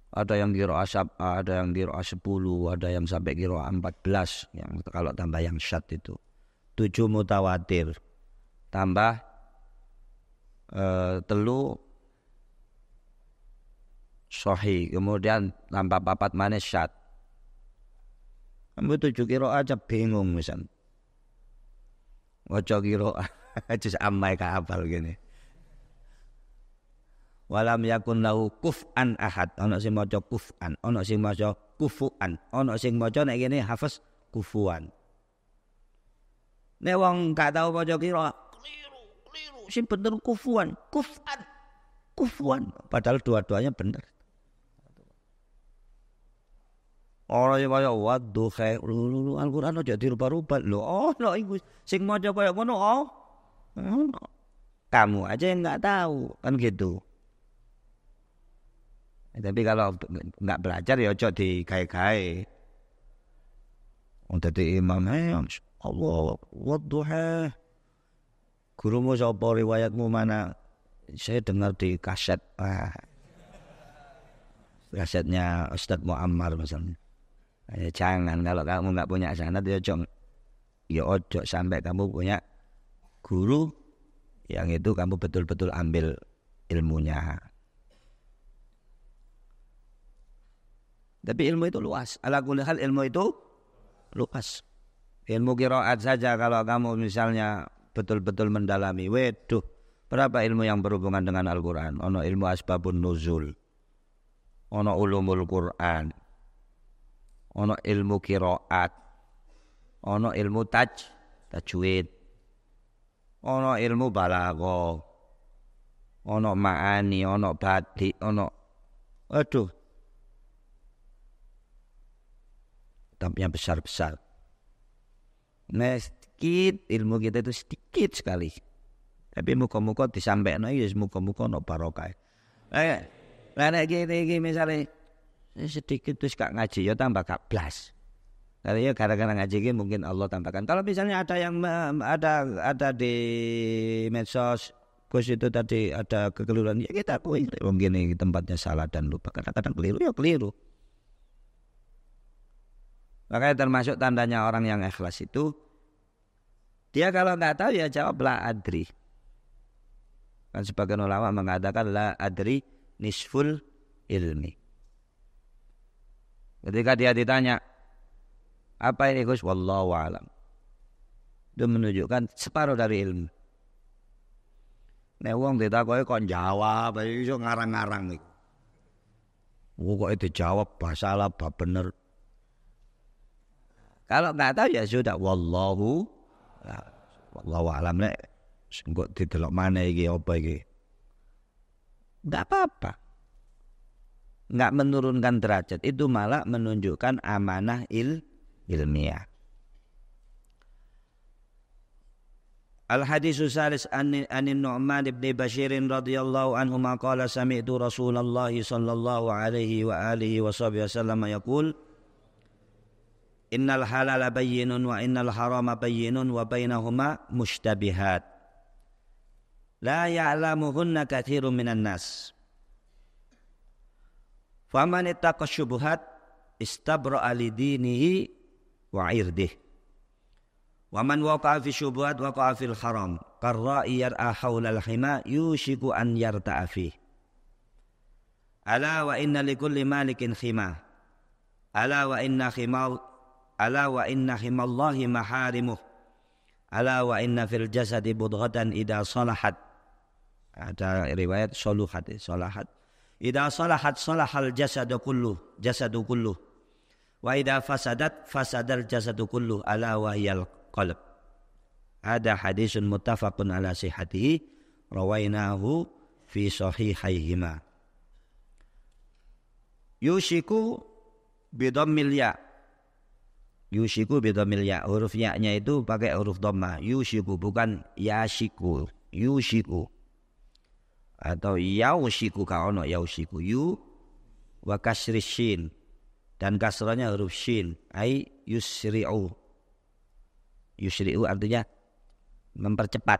Ada yang qiraah sab'ah, ada yang qiraah 10, ada yang sampai qiraah 14, yang kalau tambah yang syad itu 7 mutawatir, tambah telu sahih, kemudian tambah 4 maneh syad. Kamu 7 qiraah aja bingung misal. Waca qiraah juz ammai ka hafal gini. Walam yakun lahu kuf'an ahad, ana sing maca kuf'an, ana sing maca kufu'an, ana sing maca nek kene hafaz kufuan. Nek wong gak tau maca kira keliru, sing bener kufuan, kufuan, padahal dua-duanya bener. Orang yang kaya wadduha, Al-Quran aja dirubah-rubah lho. Oh, lho iku sing maca kaya ngono, kamu aja yang enggak tahu, kan gitu. Tapi kalau nggak belajar ya ojo digawe-gawe. Untuk di imam, Allah wadduha. Gurumu sapa, riwayatmu mana? Saya dengar di kaset. Kasetnya Ustadz Muammar misalnya. Jangan, kalau kamu nggak punya sanad ya ojo sampai kamu punya guru yang itu kamu betul-betul ambil ilmunya. Tapi ilmu itu luas. Ala kulli hal ilmu itu luas. Ilmu qiraat saja kalau kamu misalnya betul-betul mendalami, weduh, berapa ilmu yang berhubungan dengan Al-Quran. Ono ilmu asbabun nuzul, ono ulumul Quran, ono ilmu qiraat, ono ilmu tajwid, ono ilmu balaghah, ono ma'ani, ono badi, ono aduh, tampaknya besar-besar. Nah, sedikit ilmu kita itu sedikit sekali. Tapi muka-muka disampaikan ya muka-muka no barokah. Nek gini misalnya sedikit terus gak ngaji ya tambah gak blas. Kalau ya gara-gara ngaji ini mungkin Allah tambahkan. Kalau misalnya ada yang ada di medsos, Gus itu tadi ada kekeliruan, ya kita akui mungkin ini tempatnya salah dan lupa. Kadang-kadang keliru ya keliru. Makanya termasuk tandanya orang yang ikhlas itu, dia kalau nggak tahu ya jawab la adri. Kan sebagian ulama mengatakan la adri nisful ilmi. Ketika dia ditanya, apa ini Gus? Wallahu a'lam. Itu menunjukkan separuh dari ilmu. Nek wong ditakoki kok jawab, iso ngarang-ngarang iku. Kok itu jawab salah apa bener. Kalau nggak tahu ya sudah wallahu alam nek engko didelok mana iki apa iki. Enggak apa-apa. Enggak menurunkan derajat, itu malah menunjukkan amanah ilmiah. Al-haditsu salis anin Nu'man bin Bashir radhiyallahu anhu qala sami'tu Rasulullah sallallahu alaihi wa alihi wasallam yaqul innal halala bayyinun wa innal harama bayyinun wa bainahuma mushtabihat la ya'lamuhunna katsirun minan nas faman ittaqa syubuhat istabra'a li dinihi wa 'irdihi wa man waqa'a fi syubuhat waqa'a fil haram qarra'i yar'a haulal hima yushiku an yarta'a fi ala wa inna likulli malikin khima ala wa inna himallahi maharimuh ala wa inna fil jasadi budghatan idza salahat, ada riwayat salahat idza salahat salahal jasadu kulluh wa idza fasadat fasadal jasadu kulluh ala wa hiyal qalb. Ada hadisun muttafaqun ala sihhatihi rawainahu fi sahihaihima. Yushiku bidammil ya. Yushiku bidammil ya. Huruf ya-nya itu pakai huruf dhamma. Yushiku bukan yashiku. Yushiku. Atau yaushiku kaono yaushiku. Yu wa kasri shin. Dan kasranya huruf shin. Ai yusri'u. Yusri'u artinya mempercepat.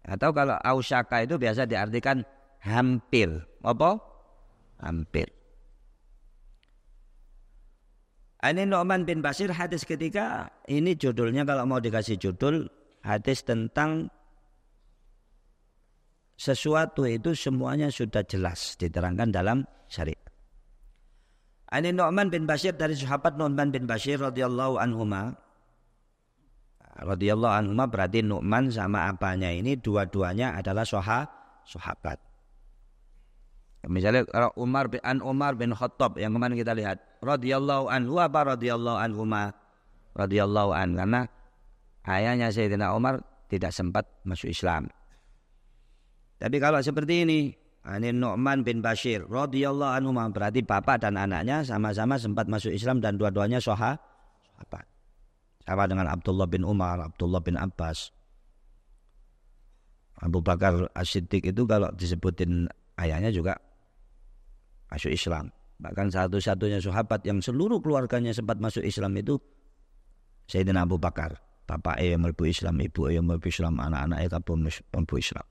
Atau kalau ausyaka itu biasa diartikan hampir. Apa? Hampir. Ini Nu'man bin Bashir hadis ketiga. Ini judulnya kalau mau dikasih judul hadis tentang sesuatu itu semuanya sudah jelas diterangkan dalam syariat. Ini Nu'man bin Bashir dari sahabat Nu'man bin Bashir radhiyallahu anhuma. Radhiyallahu anhuma berarti Nu'man sama apanya ini dua-duanya adalah sahabat. Misalnya kalau Umar bin Khattab yang kemarin kita lihat radhiyallahu anhu apa radhiyallahu anhuma, radhiyallahu an, karena ayahnya Sayyidina Umar tidak sempat masuk Islam. Tapi kalau seperti ini Nu'man bin Bashir radhiyallahu anhuma berarti bapak dan anaknya sama-sama sempat masuk Islam dan dua-duanya sahabat. Sama dengan Abdullah bin Umar, Abdullah bin Abbas. Abu Bakar As-Siddiq itu kalau disebutin ayahnya juga masuk Islam. Bahkan satu-satunya sahabat yang seluruh keluarganya sempat masuk Islam itu Sayyidina Abu Bakar. Bapaknya yang mlebu Islam, ibu yang mlebu Islam, anak-anaknya kabeh mlebu Islam.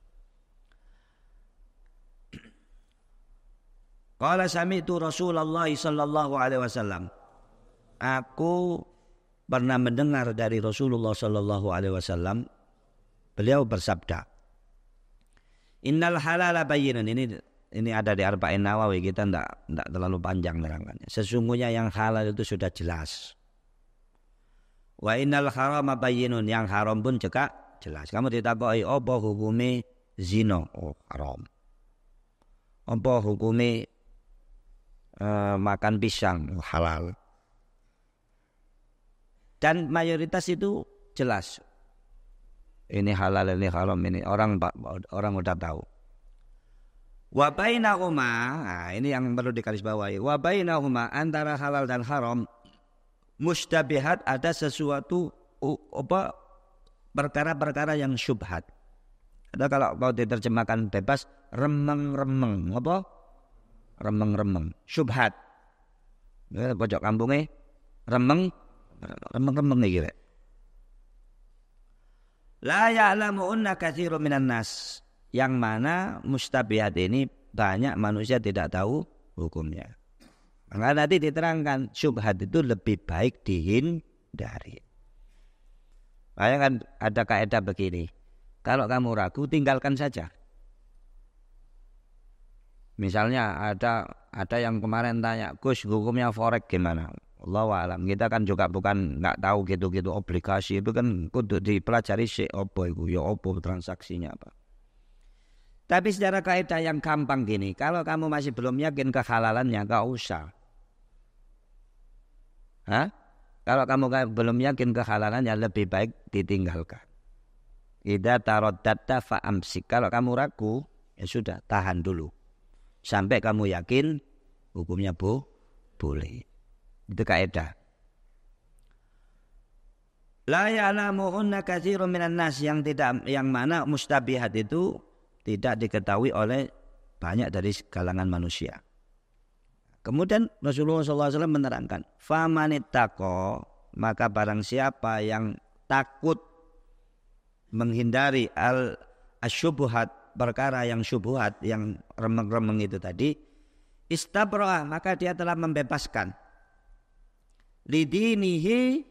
Qala sami'tu Rasulullah sallallahu alaihi wasallam. Aku pernah mendengar dari Rasulullah sallallahu alaihi wasallam, beliau bersabda, innal halala bayyinun. Ini ada di Arba'in Nawawi, kita enggak terlalu panjang menerangkannya. Sesungguhnya yang halal itu sudah jelas. Wa innal harama bayyinun, yang haram pun juga jelas. Kamu ditakoki apa hukume zina? Oh, haram. Apa hukume makan pisang? Oh, halal. Dan mayoritas itu jelas. Ini halal, ini haram, ini orang udah tahu. Wa bainahuma, nah ini yang perlu digarisbawahi. Wa bainahuma, antara halal dan haram, mustabihat, ada sesuatu perkara-perkara yang syubhat. Ada kalau mau diterjemahkan bebas, remeng-remeng, apa? Remeng-remeng, syubhat. Pojok kampungnya remeng nih kira. La ya'lamu'unna katsirun minan nas, yang mana mustabihat ini banyak manusia tidak tahu hukumnya. Maka nanti diterangkan syubhat itu lebih baik dihindari. Bayangkan ada kaidah begini, kalau kamu ragu tinggalkan saja. Misalnya ada yang kemarin tanya, Gus hukumnya forex gimana? Allahu a'lam. Kita kan juga bukan nggak tahu gitu-gitu obligasi itu kan kudu dipelajari sih opo itu ya opo transaksinya apa. Tapi secara kaidah yang gampang gini, kalau kamu masih belum yakin kehalalannya, gak usah. Kalau kamu belum yakin kehalalannya, lebih baik ditinggalkan. Idza taraddatta fa'amsik. Kalau kamu ragu, ya sudah, tahan dulu. Sampai kamu yakin hukumnya boleh. Itu kaidah. La ya'lamuhunna katsirun minan nas, yang mana mustabihat itu tidak diketahui oleh banyak dari kalangan manusia. Kemudian Rasulullah SAW menerangkan, famanittaqo, maka barang siapa yang takut menghindari al-syubhat, perkara yang syubhat, yang remeng-remeng itu tadi, istabra, maka dia telah membebaskan lidinihi,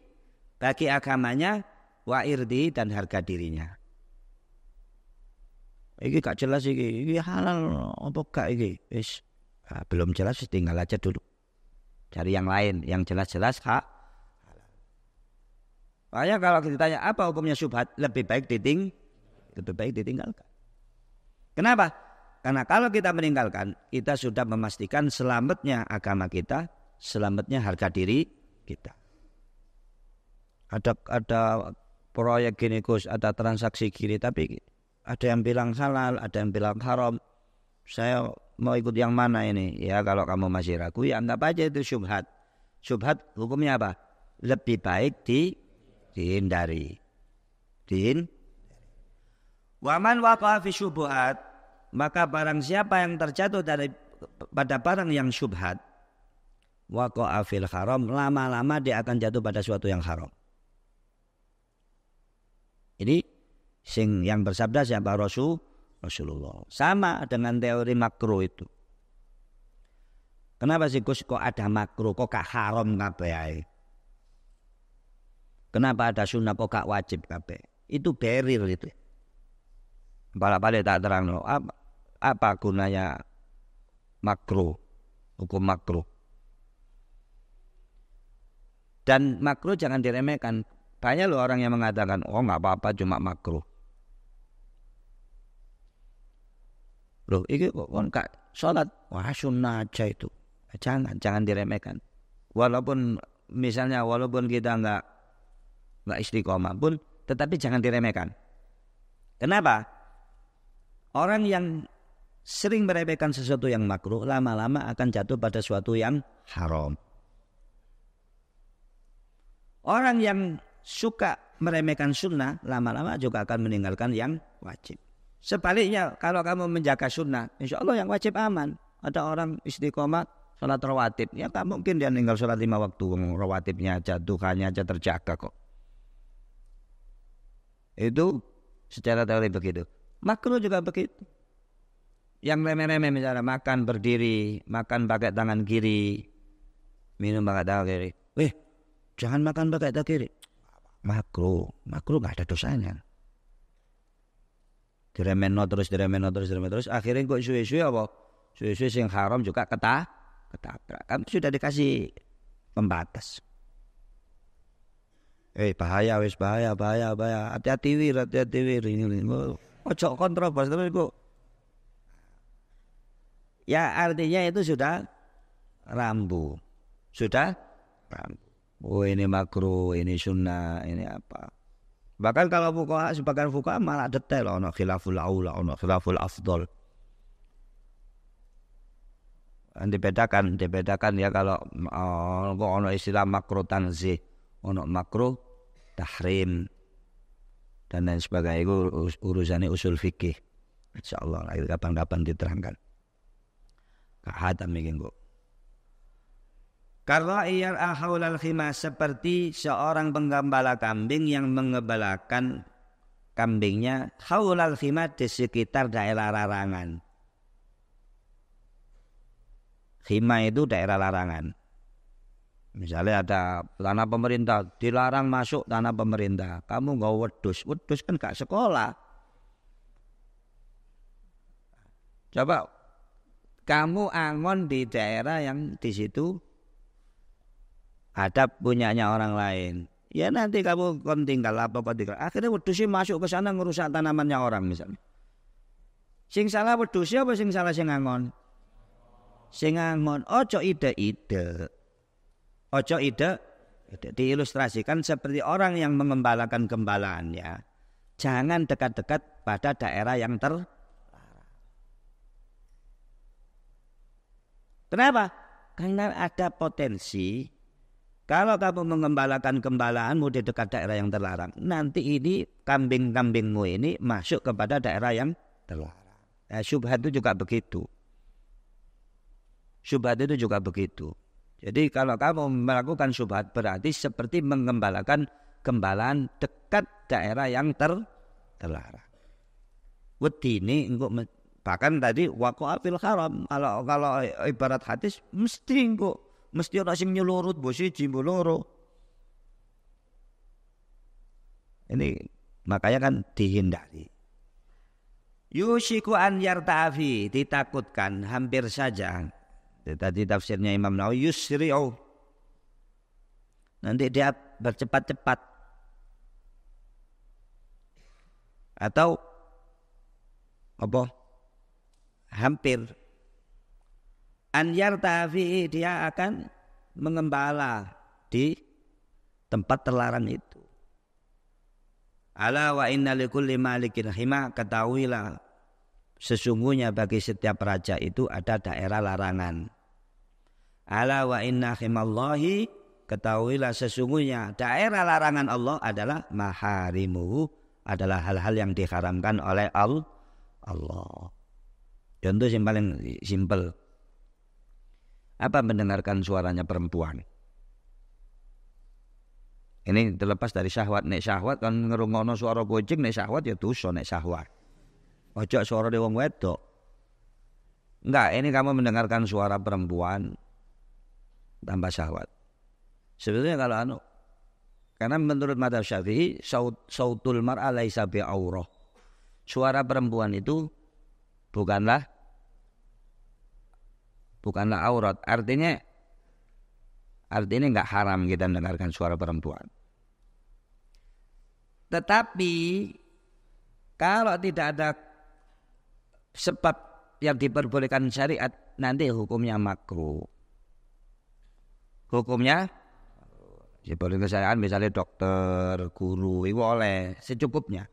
bagi agamanya, wa irdi, dan harga dirinya. Ini gak jelas ini halal apa gak ini? Belum jelas, tinggal aja dulu. Cari yang lain, yang jelas-jelas hak. Makanya kalau kita tanya apa hukumnya syubhat, lebih baik ditinggalkan. Kenapa? Karena kalau kita meninggalkan, kita sudah memastikan selamatnya agama kita, selamatnya harga diri kita. Ada proyek gini Gus, ada transaksi gini, tapi ada yang bilang halal, ada yang bilang haram. Saya mau ikut yang mana ini? Ya kalau kamu masih ragu, ya anggap aja itu syubhat. Syubhat hukumnya apa? Lebih baik dihindari. Waman waqa'a fi syubhat, maka barang siapa yang terjatuh pada barang yang syubhat, waqa'a fil haram, lama-lama dia akan jatuh pada suatu yang haram. Ini yang bersabda siapa? Rasulullah. Sama dengan teori makruh itu. Kenapa sih Gus kok ada makruh, kok gak haram kabeh? Kenapa ada sunnah kok gak wajib kabeh? Itu beril itu. Balik tak terang loh. Apa gunanya makruh, hukum makruh? Dan makruh jangan diremehkan. Banyak loh orang yang mengatakan, oh nggak apa-apa cuma makruh. Loh, ini kok nggak sholat? Wah sunnah aja itu. Jangan diremehkan. Walaupun misalnya kita nggak istiqomah pun, tetapi jangan diremehkan. Kenapa? Orang yang sering meremehkan sesuatu yang makruh, lama-lama akan jatuh pada sesuatu yang haram. Orang yang suka meremehkan sunnah, lama-lama juga akan meninggalkan yang wajib. Sebaliknya, kalau kamu menjaga sunnah, insya Allah yang wajib aman. Ada orang istiqomah sholat rawatib, ya tak mungkin dia meninggal sholat 5 waktu, rawatibnya aja, duhanya aja terjaga kok. Itu secara teori begitu. Makruh juga begitu. Yang remeh-remeh misalnya makan berdiri, makan pakai tangan kiri, minum pakai tangan kiri. Jangan makan pakai tangan kiri. Makruh nggak ada dosanya. Diremeno terus, akhirnya kok suwe-suwe apa? Suwe-suwe yang haram juga ketabrak. Kamu sudah dikasih pembatas. Bahaya. Hati-hati wir. Ini ojo kontrovers terus kok. Ya artinya itu sudah rambu. Oh ini makruh, ini sunnah, ini apa. Bahkan kalau sebagian fuqaha malah detail, ono khilaful aula, ono khilaful afdol. Dibedakan ya kalau ono istilah makruh tanzih, ono makruh tahrim dan lain sebagainya. Itu urusannya usul fikih. Insyaallah kapan-kapan diterangkan. Kahatam iki kok. Karena iyal ahawlal khimah, seperti seorang penggembala kambing yang mengembalakan kambingnya haulal khimah di sekitar daerah larangan. Khimah itu daerah larangan. Misalnya ada tanah pemerintah, dilarang masuk tanah pemerintah. Kamu nggak wedus kan gak sekolah. Coba kamu angon di daerah yang di situ ada punyanya orang lain. Ya nanti kamu tinggal. Akhirnya wedusnya masuk ke sana ngerusak tanamannya orang misalnya. Sing salah wedhus apa sing salah sing ngangon? Sing ngangon. Ojo ide-ide. Ojo ide. Diilustrasikan seperti orang yang mengembalakan gembalaannya. Jangan dekat-dekat pada daerah yang terlarang. Kenapa? Karena ada potensi kalau kamu mengembalakan gembalaanmu di dekat daerah yang terlarang, nanti ini kambing-kambingmu ini masuk kepada daerah yang terlarang. Syubhat itu juga begitu. Syubhat itu juga begitu. Jadi kalau kamu melakukan syubhat berarti seperti mengembalakan gembalaan dekat daerah yang terlarang. Wedine engko bahkan tadi waqa'a fil haram. Kalau ibarat hadis mesti ana sing nyelurut mbok siji mbok loro. Ini makanya kan dihindari. Yushiku an yartafi, ditakutkan hampir saja. Tadi tafsirnya Imam Nawawi yusri'u. Nanti dia bercepat-cepat. Atau apa? Hampir. An yartafi, dia akan mengembala di tempat terlarang itu. Ala wa inna likulli malikin hima, ketahuilah sesungguhnya bagi setiap raja itu ada daerah larangan. Ala wa inna himallahi, ketahuilah sesungguhnya daerah larangan Allah adalah maharimuhu, adalah hal-hal yang diharamkan oleh Allah. Contoh yang paling simpel. Apa mendengarkan suaranya perempuan? Ini terlepas dari syahwat. Nek syahwat kan ngerungono suara kucing, nek syahwat ya dosa nek syahwat. Ojo suara de wong wedok. Enggak, ini kamu mendengarkan suara perempuan tanpa syahwat. Sebetulnya kalau karena menurut madzhab Syafi'i sautul mar'a laisa bi'aurah. Suara perempuan itu bukanlah aurat. Artinya enggak haram kita mendengarkan suara perempuan. Tetapi kalau tidak ada sebab yang diperbolehkan syariat, nanti hukumnya makruh. Hukumnya boleh kesalahan, misalnya dokter, guru, itu oleh secukupnya.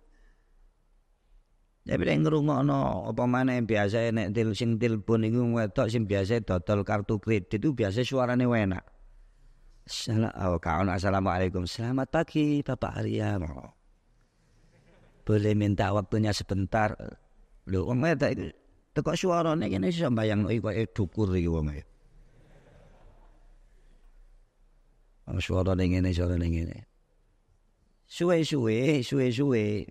Tapi nek ngrungokno apa maneh biasa nek sing telepon iku wedok sing biasa dodol kartu kredit itu biasa suarane enak. Assalamualaikum. Selamat pagi Bapak Arya. Boleh minta waktunya sebentar. Lho wong wedok iki teko suarane kene iso mbayangno iku dukur iki wong e. Suarane ngene. Suwe-suwe.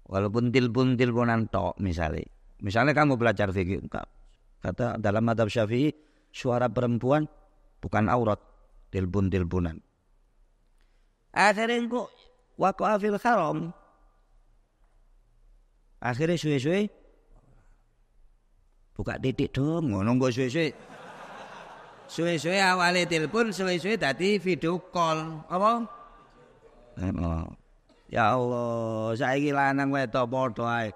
Walaupun tilpun-tilpunan tok misalnya. Misalnya kamu belajar fikih, kata dalam madzhab Syafi'i suara perempuan bukan aurat, tilpun-tilpunan. Akhirnya kok waqa'a fil haram. Akhirnya suwe-suwe buka titik dong, ngono kok suwe-suwe. Suwe-suwe awale tilpun, suwe-suwe dadi video call. Apa? Ya Allah, saiki lanang wedok padha ae.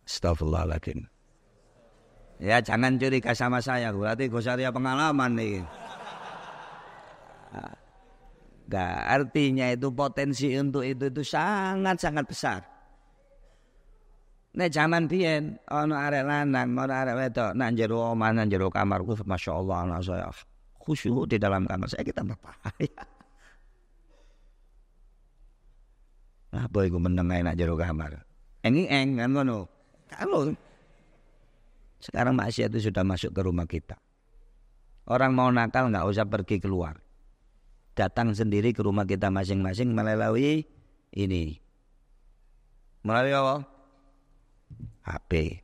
Astagfirullahaladzim. Ya jangan curiga sama saya, berarti Gosaria pengalaman nih. Enggak, artinya itu potensi untuk itu sangat-sangat besar. Nek zaman biyen ana arek lanang, ana arek wedok nang jero omah, nang jero kamar, masyaallah anak saya khusyuk di dalam kamar saya, kita berbahaya. Apa iku meneng ae nak jero kamar. Kan ngono. Kalau sekarang maksiat itu sudah masuk ke rumah kita. Orang mau nakal enggak usah pergi keluar. Datang sendiri ke rumah kita masing-masing melalui ini. Melalui apa? HP.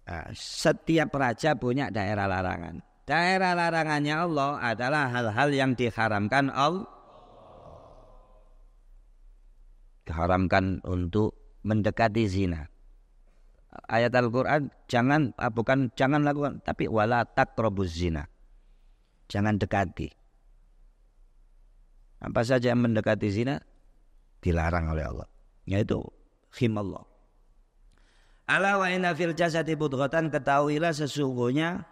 Nah, setiap raja punya daerah larangan. Daerah larangannya Allah adalah hal-hal yang diharamkan Allah. Diharamkan untuk mendekati zina. Ayat Al-Quran jangan lakukan, tapi wala taqrabuz zina. Jangan dekati. Apa saja yang mendekati zina dilarang oleh Allah. Yaitu khimallah. Ala wa inna fil jasadi mudghatan, ketahuilah sesungguhnya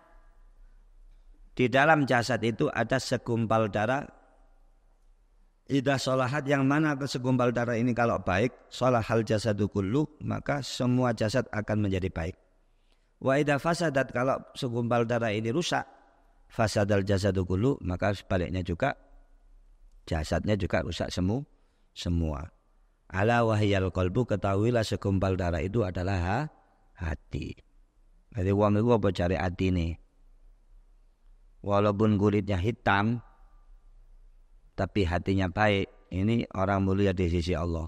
di dalam jasad itu ada segumpal darah. Idza sholahat, yang mana segumpal darah ini kalau baik, sholahal jasadu kullu, maka semua jasad akan menjadi baik. Wa idza fasadat, kalau segumpal darah ini rusak, fasadal jasadu kullu, maka sebaliknya juga jasadnya juga rusak semua. Ala wahyal qalbu, ketahuilah segumpal darah itu adalah hati. Jadi wong itu apa cari hati nih? Walaupun kulitnya hitam, tapi hatinya baik, ini orang mulia di sisi Allah.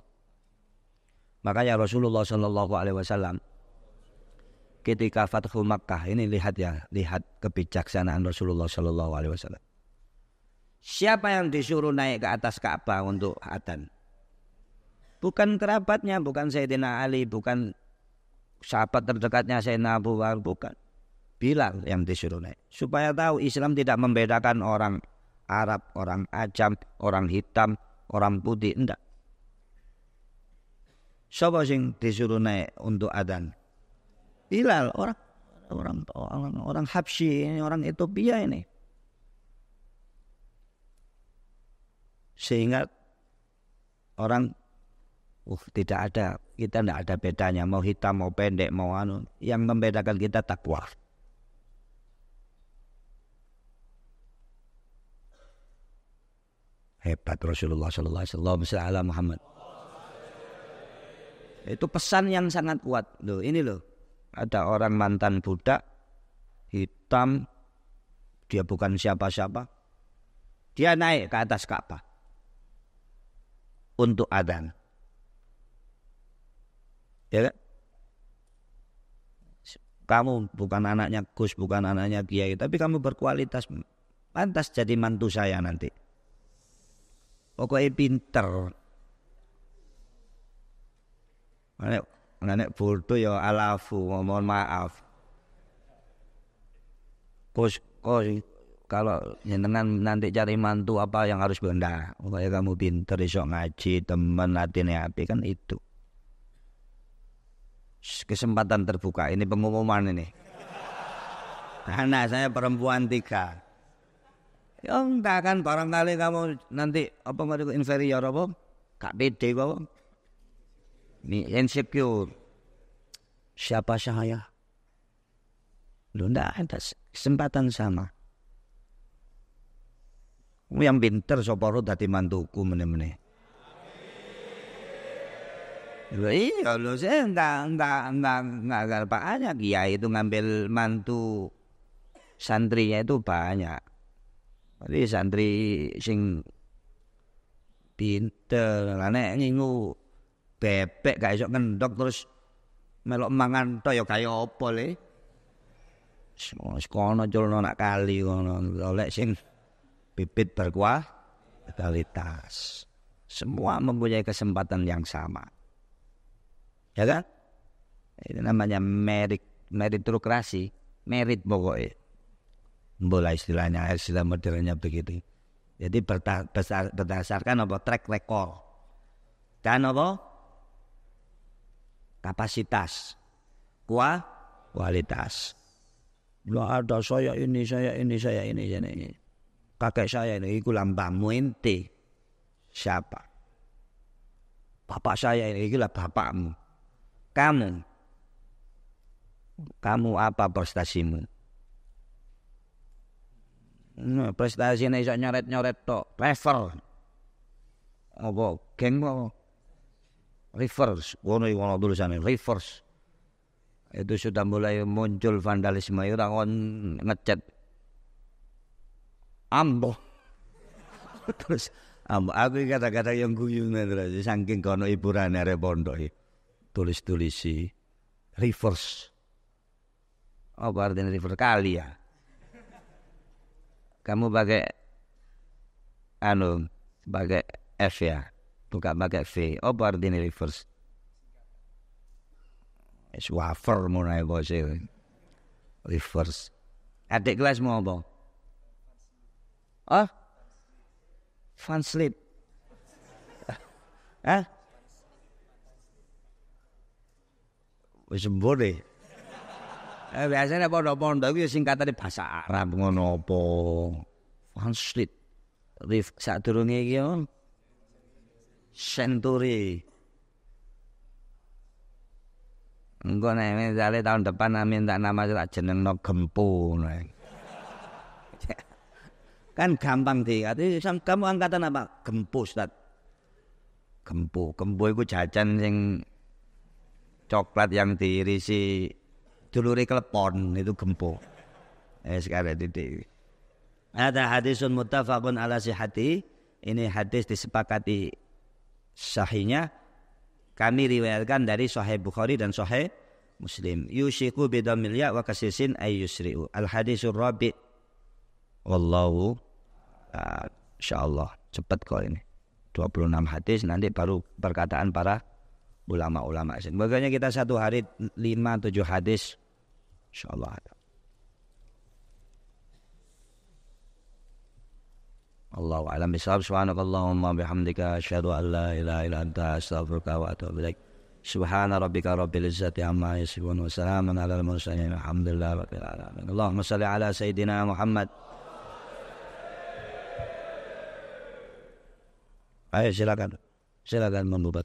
Makanya Rasulullah SAW ketika Fathu Makkah, ini lihat kebijaksanaan Rasulullah SAW. Siapa yang disuruh naik ke atas Ka'bah untuk adzan? Bukan kerabatnya, bukan Sayyidina Ali, bukan sahabat terdekatnya Sayyidina Abu Bakar, bukan. Bilal yang disuruh naik. Supaya tahu Islam tidak membedakan orang Arab, orang Ajam, orang hitam, orang putih, enggak. Siapa sing disuruh naik untuk adzan? Bilal, orang Habsyi, orang Ethiopia ini. Sehingga orang tidak ada, kita tidak ada bedanya, mau hitam, mau pendek, mau anu. Yang membedakan kita takwa. Hebat Rasulullah sallallahu alaihi wasallam Muhammad. Itu pesan yang sangat kuat. Loh, ini loh. Ada orang mantan budak hitam, dia bukan siapa-siapa. Dia naik ke atas Ka'bah untuk adzan. Ya kan? Kamu bukan anaknya Gus, bukan anaknya Kiai, tapi kamu berkualitas, pantas jadi mantu saya nanti. Pokoknya pinter. Nek bodoh ya alafu, mohon maaf. Gus, kalau jenengan nanti cari mantu apa yang harus benda? Pokoknya kamu pinter, iso ngaji, teman, hatinya api, kan itu. Kesempatan terbuka, ini pengumuman ini. Anak saya perempuan 3. Ya enggak kan, barangkali kamu nanti apa nggak inferior apa, gak pede apa, ini insecure. Siapa saya? Lu enggak ada kesempatan sama. Kamu yang pinter soporo dadi mantuku meneh-meneh. Iya loh, saya enggak banyak. Kiai itu ngambil mantu santrinya itu banyak. Jadi santri sing pinter, nek ngingu bebek gak iso ngendok terus melok mangan to ya kaya apa le. Sekono culno nak kali ngono, oleh sing bibit berkualitas. Semua mempunyai kesempatan yang sama. Ya kan? Itu namanya meritokrasi, merit pokoknya. Mulai istilahnya, istilah modernnya begitu. Jadi berdasarkan apa? Track record. Dan apa? Kapasitas. Kualitas. Lah ada saya ini. Kakek saya ini, itu lambangmu ente. Siapa? Bapak saya ini, itulah bapakmu. Kamu apa prestasimu? Nah, prestasi ini iso nyoret-nyoret tok, level. Apa geng apa? Reverse, wono tulisannya reverse. Itu sudah mulai muncul vandalisme, itu orang ngecat ambo. Terus ambo, aku kata-kata yang guyu terus saking kono hiburan arek pondok tulis-tulisi reverse. Apa artinya reverse? Kali ya. Kamu pakai pakai F ya, bukan pakai V. Apa artinya reverse? Wafer mulai bose. Reverse. Adik kelas mau apa? Translate. Hah? Wis mbone. Biasanya pondok-pondok itu singkatane bahasa Arab ngono apa. Translate. Rif sadurunge iki Century. Engko nek misale tahun depan minta nama tak jenengno Gempo. Kan gampang dikati. Kamu angkatan apa? Gempo, Ustaz. Gempo iku jajan sing coklat yang diirisi dulure klepon itu gempo. Sekarang titik. Ada hadisun muttafaqun ala sihhati. Ini hadis disepakati sahihnya. Kami riwayatkan dari Sahih Bukhari dan Sahih Muslim. Yushiku bidamil ya wa kasisin ay yusri'u. Al hadisur rabi. Wallahu insyaallah cepat kok ini. 26 hadis nanti baru perkataan para ulama-ulama. Makanya kita satu hari 5-7 hadis insyaallah. Allahu a'lam bishawab. Subhanakallahumma bihamdika asyhadu an la ilaha illa anta astaghfiruka wa atubu ilaik. Subhana rabbika rabbil izzati amma yasifun wa salamun alal mursalin walhamdulillahi rabbil alamin. Allahumma shalli ala sayidina Muhammad. Ayo silakan. Silakan membuka.